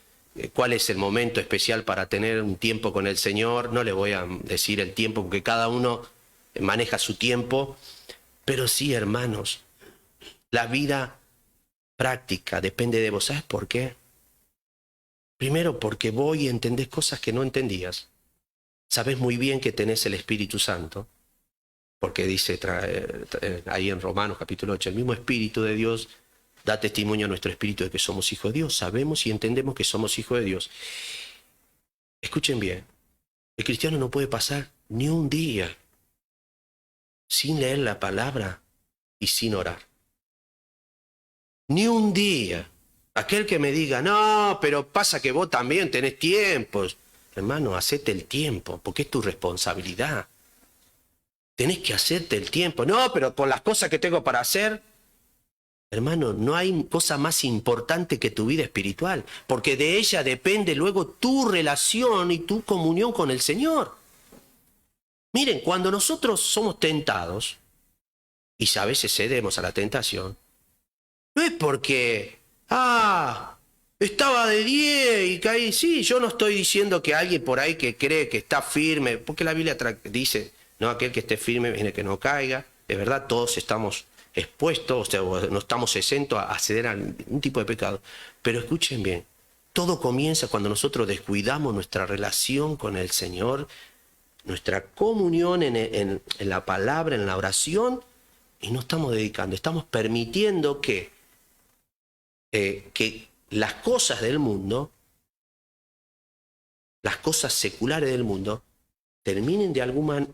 cuál es el momento especial para tener un tiempo con el Señor, no les voy a decir el tiempo porque cada uno maneja su tiempo, pero sí, hermanos, la vida práctica depende de vos. ¿Sabes por qué? Primero porque vos entendés cosas que no entendías. Sabés muy bien que tenés el Espíritu Santo, porque dice ahí en Romanos capítulo 8, el mismo Espíritu de Dios da testimonio a nuestro espíritu de que somos hijos de Dios. Sabemos y entendemos que somos hijos de Dios. Escuchen bien, el cristiano no puede pasar ni un día sin leer la palabra y sin orar. Ni un día. Aquel que me diga, no, pero pasa que vos también tenés tiempos. Hermano, hacete el tiempo, porque es tu responsabilidad. Tenés que hacerte el tiempo. No, pero por las cosas que tengo para hacer. Hermano, no hay cosa más importante que tu vida espiritual, porque de ella depende luego tu relación y tu comunión con el Señor. Miren, cuando nosotros somos tentados, y a veces cedemos a la tentación, no es porque, estaba de 10 y caí. Sí, yo no estoy diciendo que alguien por ahí que cree que está firme, porque la Biblia dice, no, aquel que esté firme viene que no caiga. Es verdad, todos estamos expuestos, o sea, no estamos exentos a ceder a un tipo de pecado. Pero escuchen bien, todo comienza cuando nosotros descuidamos nuestra relación con el Señor, nuestra comunión en la palabra, en la oración, y no estamos dedicando, estamos permitiendo que las cosas del mundo, las cosas seculares del mundo, terminen de alguna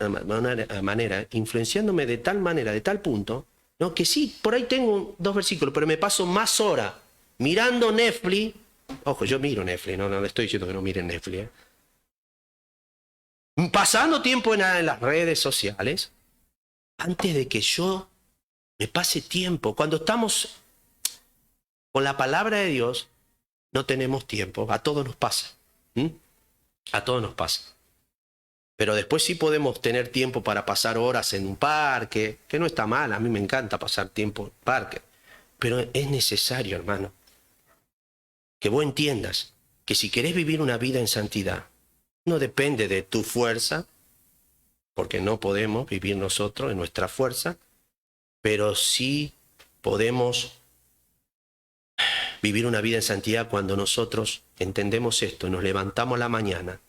manera influenciándome de tal manera, de tal punto, ¿no? Que sí, por ahí tengo 2 versículos, pero me paso más horas mirando Netflix. Ojo, yo miro Netflix, no le estoy diciendo que no miren Netflix, pasando tiempo en las redes sociales, antes de que yo me pase tiempo. Cuando estamos con la palabra de Dios, no tenemos tiempo. A todos nos pasa. A todos nos pasa. Pero después sí podemos tener tiempo para pasar horas en un parque, que no está mal, a mí me encanta pasar tiempo en parque. Pero es necesario, hermano, que vos entiendas que si querés vivir una vida en santidad, no depende de tu fuerza, porque no podemos vivir nosotros en nuestra fuerza, pero sí podemos vivir una vida en santidad cuando nosotros entendemos esto, nos levantamos a la mañana.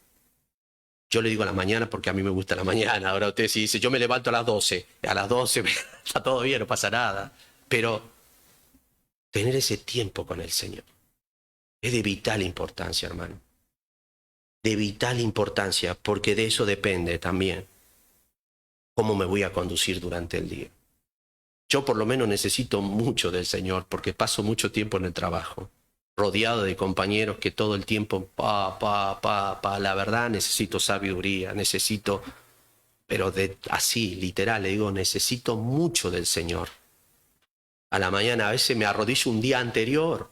Yo le digo a la mañana porque a mí me gusta la mañana. Ahora usted sí dice, yo me levanto a las 12. A las 12 está todo bien, no pasa nada. Pero tener ese tiempo con el Señor es de vital importancia, hermano. De vital importancia, porque de eso depende también cómo me voy a conducir durante el día. Yo por lo menos necesito mucho del Señor porque paso mucho tiempo en el trabajo, rodeado de compañeros que todo el tiempo, la verdad necesito sabiduría, necesito, pero así, literal, le digo, necesito mucho del Señor. A la mañana a veces me arrodillo un día anterior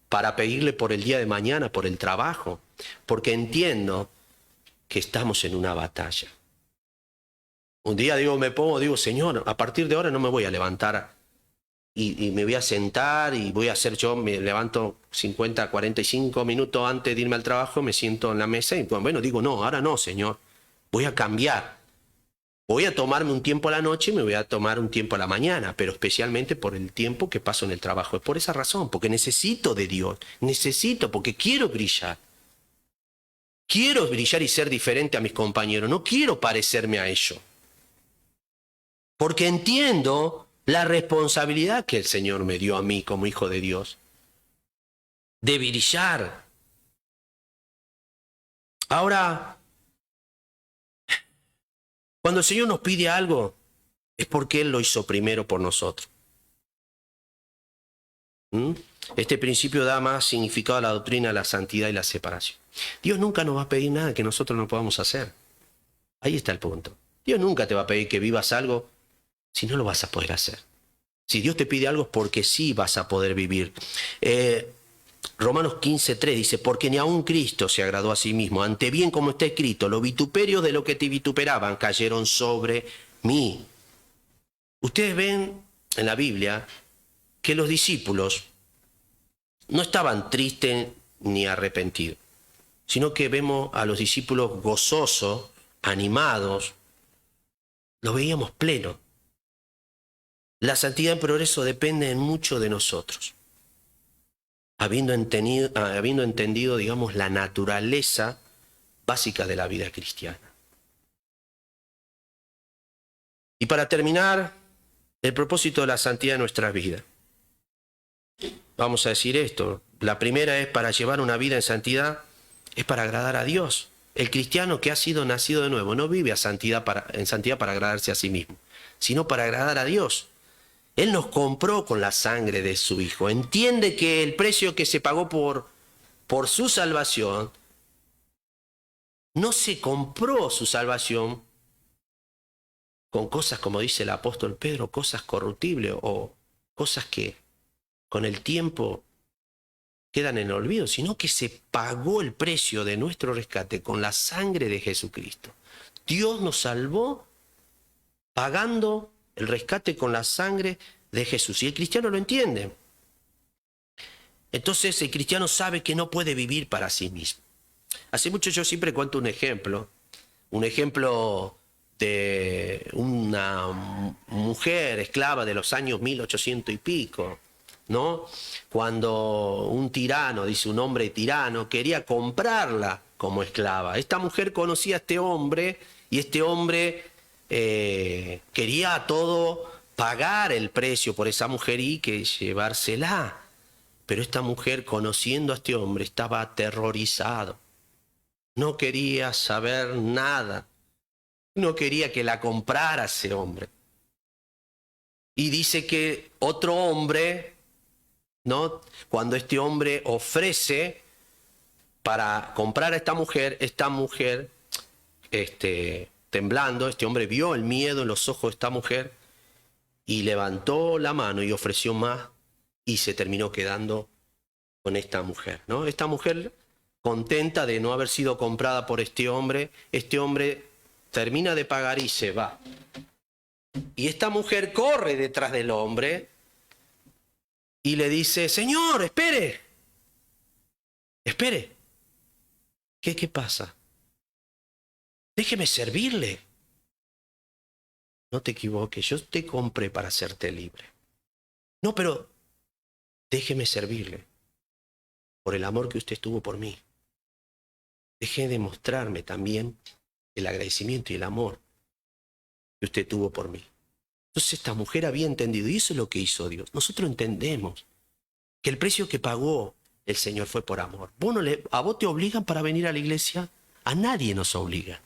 para pedirle por el día de mañana, por el trabajo, porque entiendo que estamos en una batalla. Un día digo, Señor, a partir de ahora no me voy a levantar y me voy a sentar y voy a hacer, yo me levanto 50, 45 minutos antes de irme al trabajo, me siento en la mesa y bueno, digo, no, ahora no, Señor, voy a cambiar. Voy a tomarme un tiempo a la noche y me voy a tomar un tiempo a la mañana, pero especialmente por el tiempo que paso en el trabajo. Es por esa razón, porque necesito de Dios, porque quiero brillar. Quiero brillar y ser diferente a mis compañeros, no quiero parecerme a ellos. Porque entiendo la responsabilidad que el Señor me dio a mí como hijo de Dios, de brillar. Ahora, cuando el Señor nos pide algo, es porque Él lo hizo primero por nosotros. Este principio da más significado a la doctrina de la santidad y la separación. Dios nunca nos va a pedir nada que nosotros no podamos hacer. Ahí está el punto. Dios nunca te va a pedir que vivas algo si no lo vas a poder hacer. Si Dios te pide algo es porque sí vas a poder vivir. Romanos 15:3 dice, porque ni aun Cristo se agradó a sí mismo, ante bien como está escrito, los vituperios de lo que te vituperaban cayeron sobre mí. Ustedes ven en la Biblia que los discípulos no estaban tristes ni arrepentidos, sino que vemos a los discípulos gozosos, animados, los veíamos plenos. La santidad en progreso depende mucho de nosotros. Habiendo entendido, digamos, la naturaleza básica de la vida cristiana. Y para terminar, el propósito de la santidad en nuestras vidas. Vamos a decir esto. La primera es para llevar una vida en santidad, es para agradar a Dios. El cristiano que ha sido nacido de nuevo no vive en santidad para agradarse a sí mismo, sino para agradar a Dios. Él nos compró con la sangre de su Hijo. Entiende que el precio que se pagó por su salvación, no se compró su salvación con cosas, como dice el apóstol Pedro, cosas corruptibles o cosas que con el tiempo quedan en el olvido, sino que se pagó el precio de nuestro rescate con la sangre de Jesucristo. Dios nos salvó pagando el rescate con la sangre de Jesús. Y el cristiano lo entiende. Entonces el cristiano sabe que no puede vivir para sí mismo. Hace mucho yo siempre cuento un ejemplo de una mujer esclava de los años 1800 y pico, ¿no? Cuando un tirano, dice un hombre tirano, quería comprarla como esclava. Esta mujer conocía a este hombre y este hombre quería a todo pagar el precio por esa mujer y que llevársela. Pero esta mujer, conociendo a este hombre, estaba aterrorizado. No quería saber nada. No quería que la comprara ese hombre. Y dice que otro hombre, ¿no? Cuando este hombre ofrece para comprar a esta mujer, temblando, este hombre vio el miedo en los ojos de esta mujer y levantó la mano y ofreció más y se terminó quedando con esta mujer, ¿no? Esta mujer, contenta de no haber sido comprada por este hombre termina de pagar y se va. Y esta mujer corre detrás del hombre y le dice: Señor, espere, espere. ¿Qué pasa? Déjeme servirle. No te equivoques, yo te compré para hacerte libre. No, pero déjeme servirle por el amor que usted tuvo por mí. Deje de mostrarme también el agradecimiento y el amor que usted tuvo por mí. Entonces esta mujer había entendido, y eso es lo que hizo Dios. Nosotros entendemos que el precio que pagó el Señor fue por amor. ¿A vos te obligan para venir a la iglesia? A nadie nos obliga,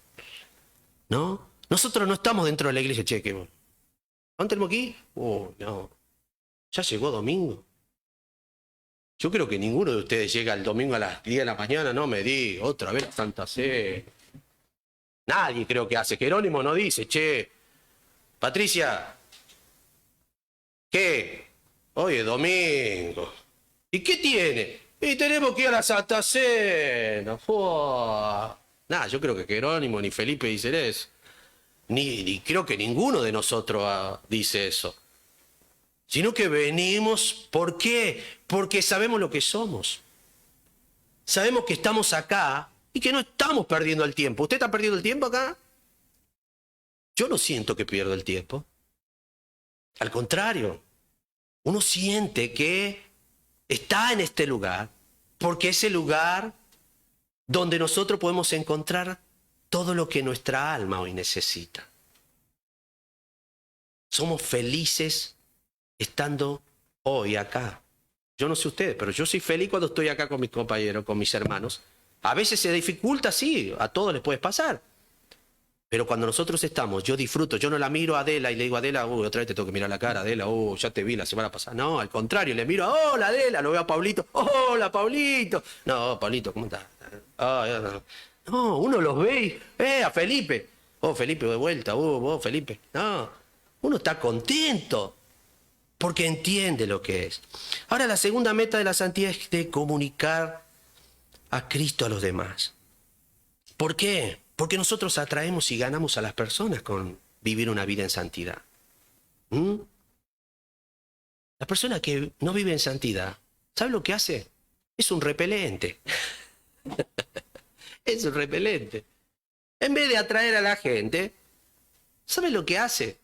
¿no? Nosotros no estamos dentro de la iglesia, che, ¿dónde tenemos aquí? No, ya llegó domingo. Yo creo que ninguno de ustedes llega el domingo a las 10 de la mañana, no me diga, otra vez la Santa Cena. Nadie creo que hace. Jerónimo no dice, che, Patricia, ¿qué? Hoy es domingo. ¿Y qué tiene? Y tenemos que ir a la Santa Cena. Nada, yo creo que Jerónimo ni Felipe dicen eso. Ni creo que ninguno de nosotros dice eso. Sino que venimos, ¿por qué? Porque sabemos lo que somos. Sabemos que estamos acá y que no estamos perdiendo el tiempo. ¿Usted está perdiendo el tiempo acá? Yo no siento que pierdo el tiempo. Al contrario, uno siente que está en este lugar porque es el lugar donde nosotros podemos encontrar todo lo que nuestra alma hoy necesita. Somos felices estando hoy acá. Yo no sé ustedes, pero yo soy feliz cuando estoy acá con mis compañeros, con mis hermanos. A veces se dificulta, sí, a todos les puede pasar. Pero cuando nosotros estamos, yo disfruto, yo no la miro a Adela y le digo: Adela, otra vez te tengo que mirar la cara, Adela, ya te vi la semana pasada. No, al contrario, le miro: hola Adela, lo veo a Pablito: hola Pablito. No, Pablito, ¿cómo estás? No, uno los ve y, a Felipe. Felipe, de vuelta, Felipe. No, uno está contento porque entiende lo que es. Ahora, la segunda meta de la santidad es de comunicar a Cristo a los demás. ¿Por qué? Porque nosotros atraemos y ganamos a las personas con vivir una vida en santidad. La persona que no vive en santidad, ¿sabe lo que hace? Es un repelente. Es un repelente. En vez de atraer a la gente, ¿sabe lo que hace?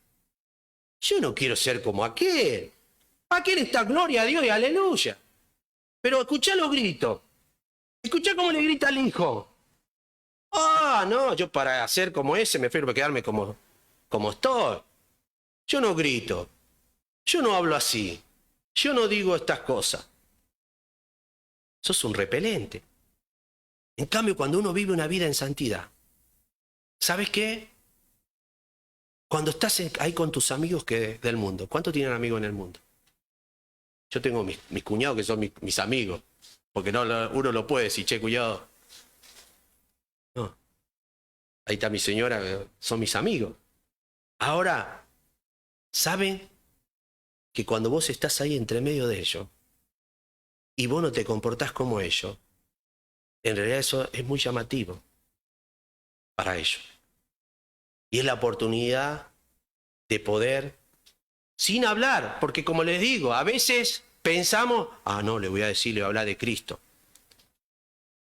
Yo no quiero ser como aquel. Aquel está gloria a Dios y aleluya. Pero escuchá los gritos. Escuchá cómo le grita al hijo. No, yo para hacer como ese me prefiero quedarme como estoy. Yo no grito. Yo no hablo así. Yo no digo estas cosas. Sos un repelente. En cambio, cuando uno vive una vida en santidad, ¿sabes qué? Cuando estás ahí con tus amigos del mundo, ¿cuántos tienen amigos en el mundo? Yo tengo mis cuñados que son mis amigos, porque no uno lo puede decir, che, cuñado. No. Ahí está mi señora, son mis amigos. Ahora, ¿saben que cuando vos estás ahí entre medio de ellos y vos no te comportás como ellos, en realidad eso es muy llamativo para ellos? Y es la oportunidad de poder, sin hablar, porque como les digo, a veces pensamos, no, le voy a hablar de Cristo.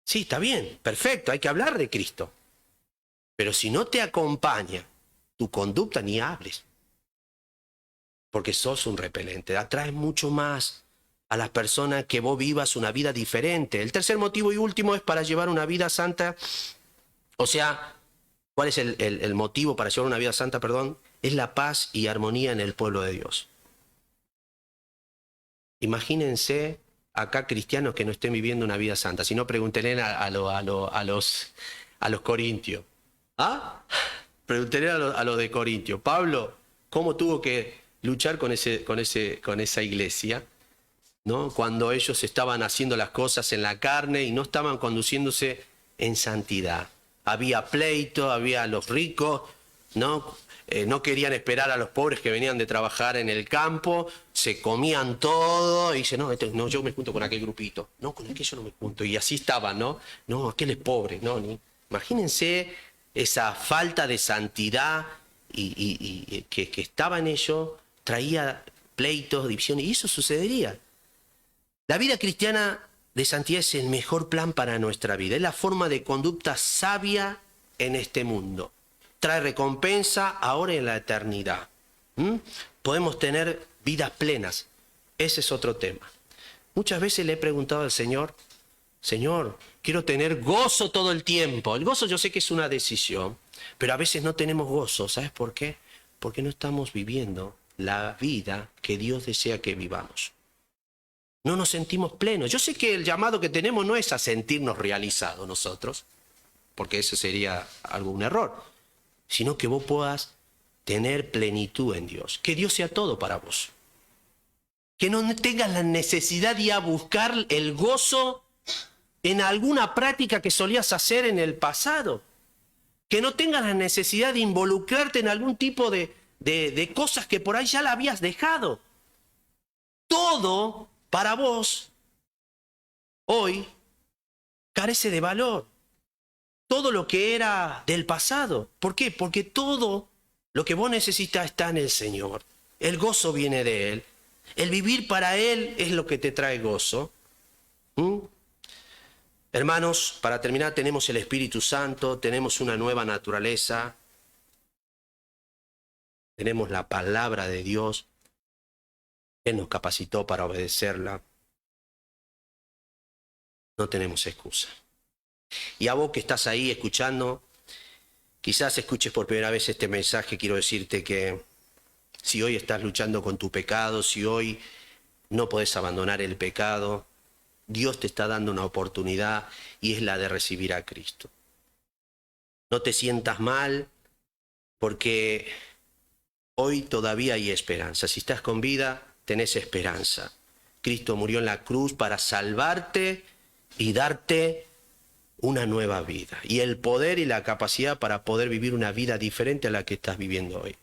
Sí, está bien, perfecto, hay que hablar de Cristo. Pero si no te acompaña tu conducta, ni hables. Porque sos un repelente, atraes mucho más a las personas que vos vivas una vida diferente. El tercer motivo y último es para llevar una vida santa. O sea, ¿cuál es el motivo para llevar una vida santa, perdón? Es la paz y armonía en el pueblo de Dios. Imagínense acá cristianos que no estén viviendo una vida santa. Si no, pregúntenle a los corintios. ¿Ah? Pregúntenle a los de Corintio. Pablo, ¿cómo tuvo que luchar con esa iglesia? ¿No? Cuando ellos estaban haciendo las cosas en la carne y no estaban conduciéndose en santidad. Había pleito, había los ricos, ¿no? No querían esperar a los pobres que venían de trabajar en el campo, se comían todo y dicen, no, yo me junto con aquel grupito, no, con aquello no me junto. Y así estaban, ¿no? No, aquel es pobre, no, imagínense esa falta de santidad que estaba en ellos, traía pleitos, divisiones, y eso sucedería. La vida cristiana de santidad es el mejor plan para nuestra vida. Es la forma de conducta sabia en este mundo. Trae recompensa ahora y en la eternidad. Podemos tener vidas plenas. Ese es otro tema. Muchas veces le he preguntado al Señor, Señor, quiero tener gozo todo el tiempo. El gozo yo sé que es una decisión, pero a veces no tenemos gozo. ¿Sabes por qué? Porque no estamos viviendo la vida que Dios desea que vivamos. No nos sentimos plenos. Yo sé que el llamado que tenemos no es a sentirnos realizados nosotros, porque eso sería un error, sino que vos puedas tener plenitud en Dios, que Dios sea todo para vos. Que no tengas la necesidad de ir a buscar el gozo en alguna práctica que solías hacer en el pasado. Que no tengas la necesidad de involucrarte en algún tipo de cosas que por ahí ya la habías dejado. Todo para vos, hoy, carece de valor. Todo lo que era del pasado. ¿Por qué? Porque todo lo que vos necesitas está en el Señor. El gozo viene de Él. El vivir para Él es lo que te trae gozo. Hermanos, para terminar, tenemos el Espíritu Santo, tenemos una nueva naturaleza, tenemos la palabra de Dios. Él nos capacitó para obedecerla. No tenemos excusa. Y a vos que estás ahí escuchando, quizás escuches por primera vez este mensaje, quiero decirte que si hoy estás luchando con tu pecado, si hoy no podés abandonar el pecado, Dios te está dando una oportunidad y es la de recibir a Cristo. No te sientas mal porque hoy todavía hay esperanza. Si estás con vida, tenés esperanza. Cristo murió en la cruz para salvarte y darte una nueva vida. Y el poder y la capacidad para poder vivir una vida diferente a la que estás viviendo hoy.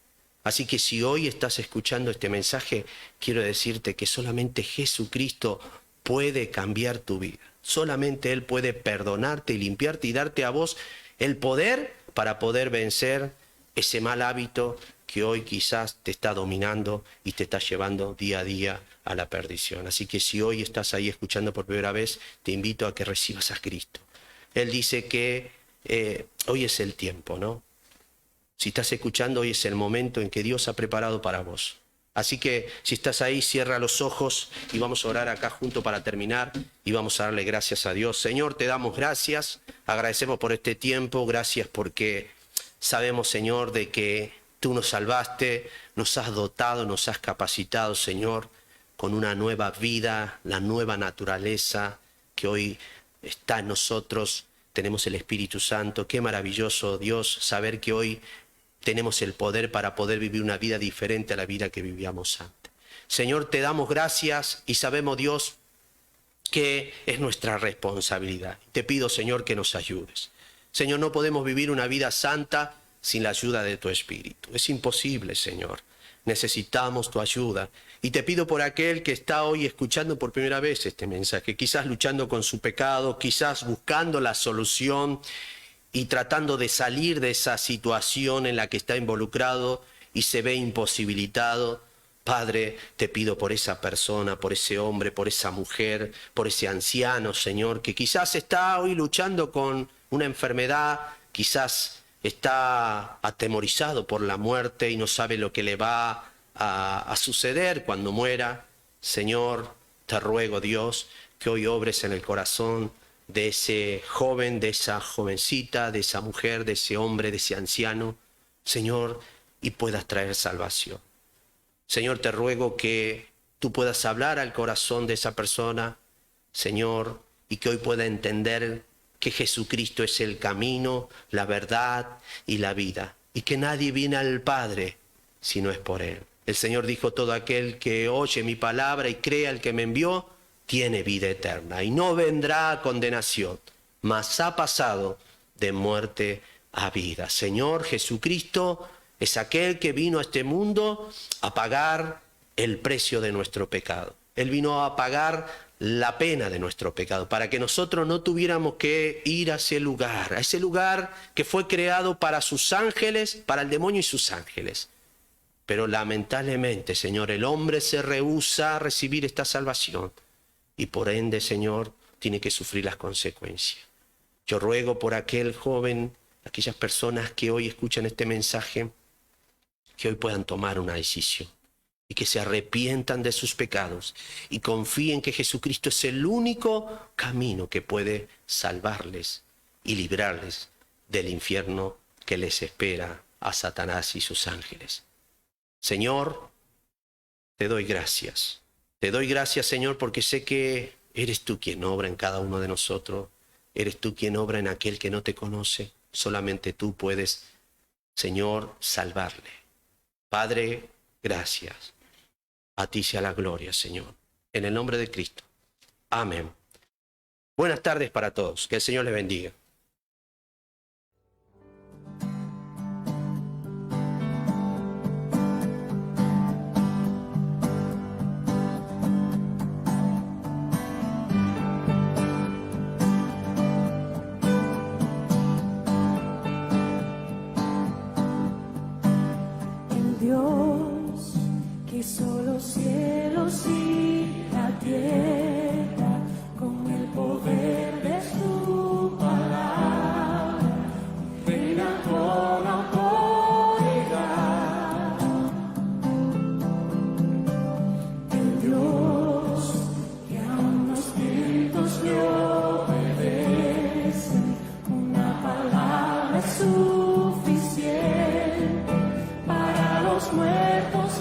Así que si hoy estás escuchando este mensaje, quiero decirte que solamente Jesucristo puede cambiar tu vida. Solamente Él puede perdonarte y limpiarte y darte a vos el poder para poder vencer ese mal hábito que hoy quizás te está dominando y te está llevando día a día a la perdición. Así que si hoy estás ahí escuchando por primera vez, te invito a que recibas a Cristo. Él dice que hoy es el tiempo, ¿no? Si estás escuchando, hoy es el momento en que Dios ha preparado para vos. Así que si estás ahí, cierra los ojos y vamos a orar acá junto para terminar y vamos a darle gracias a Dios. Señor, te damos gracias, agradecemos por este tiempo, gracias porque sabemos, Señor, de que tú nos salvaste, nos has dotado, nos has capacitado, Señor, con una nueva vida, la nueva naturaleza que hoy está en nosotros. Tenemos el Espíritu Santo. Qué maravilloso, Dios, saber que hoy tenemos el poder para poder vivir una vida diferente a la vida que vivíamos antes. Señor, te damos gracias y sabemos, Dios, que es nuestra responsabilidad. Te pido, Señor, que nos ayudes. Señor, no podemos vivir una vida santa sin la ayuda de tu Espíritu. Es imposible, Señor. Necesitamos tu ayuda. Y te pido por aquel que está hoy escuchando por primera vez este mensaje, quizás luchando con su pecado, quizás buscando la solución y tratando de salir de esa situación en la que está involucrado y se ve imposibilitado. Padre, te pido por esa persona, por ese hombre, por esa mujer, por ese anciano, Señor, que quizás está hoy luchando con una enfermedad, quizás está atemorizado por la muerte y no sabe lo que le va a suceder cuando muera. Señor, te ruego, Dios, que hoy obres en el corazón de ese joven, de esa jovencita, de esa mujer, de ese hombre, de ese anciano, Señor, y puedas traer salvación. Señor, te ruego que tú puedas hablar al corazón de esa persona, Señor, y que hoy pueda entender que Jesucristo es el camino, la verdad y la vida, y que nadie viene al Padre si no es por Él. El Señor dijo: todo aquel que oye mi palabra y crea al que me envió, tiene vida eterna, y no vendrá a condenación, mas ha pasado de muerte a vida. Señor, Jesucristo es aquel que vino a este mundo a pagar el precio de nuestro pecado. Él vino a pagar la pena de nuestro pecado, para que nosotros no tuviéramos que ir a ese lugar que fue creado para sus ángeles, para el demonio y sus ángeles. Pero lamentablemente, Señor, el hombre se rehúsa a recibir esta salvación y por ende, Señor, tiene que sufrir las consecuencias. Yo ruego por aquel joven, aquellas personas que hoy escuchan este mensaje, que hoy puedan tomar una decisión y que se arrepientan de sus pecados y confíen que Jesucristo es el único camino que puede salvarles y librarles del infierno que les espera a Satanás y sus ángeles. Señor, te doy gracias. Te doy gracias, Señor, porque sé que eres tú quien obra en cada uno de nosotros. Eres tú quien obra en aquel que no te conoce. Solamente tú puedes, Señor, salvarle. Padre, gracias. A ti sea la gloria, Señor. En el nombre de Cristo. Amén. Buenas tardes para todos. Que el Señor les bendiga. Dios que hizo los cielos y la tierra con el poder de su palabra, reina con autoridad. El Dios que aun los vientos le obedecen, una palabra es suficiente. Para los muertos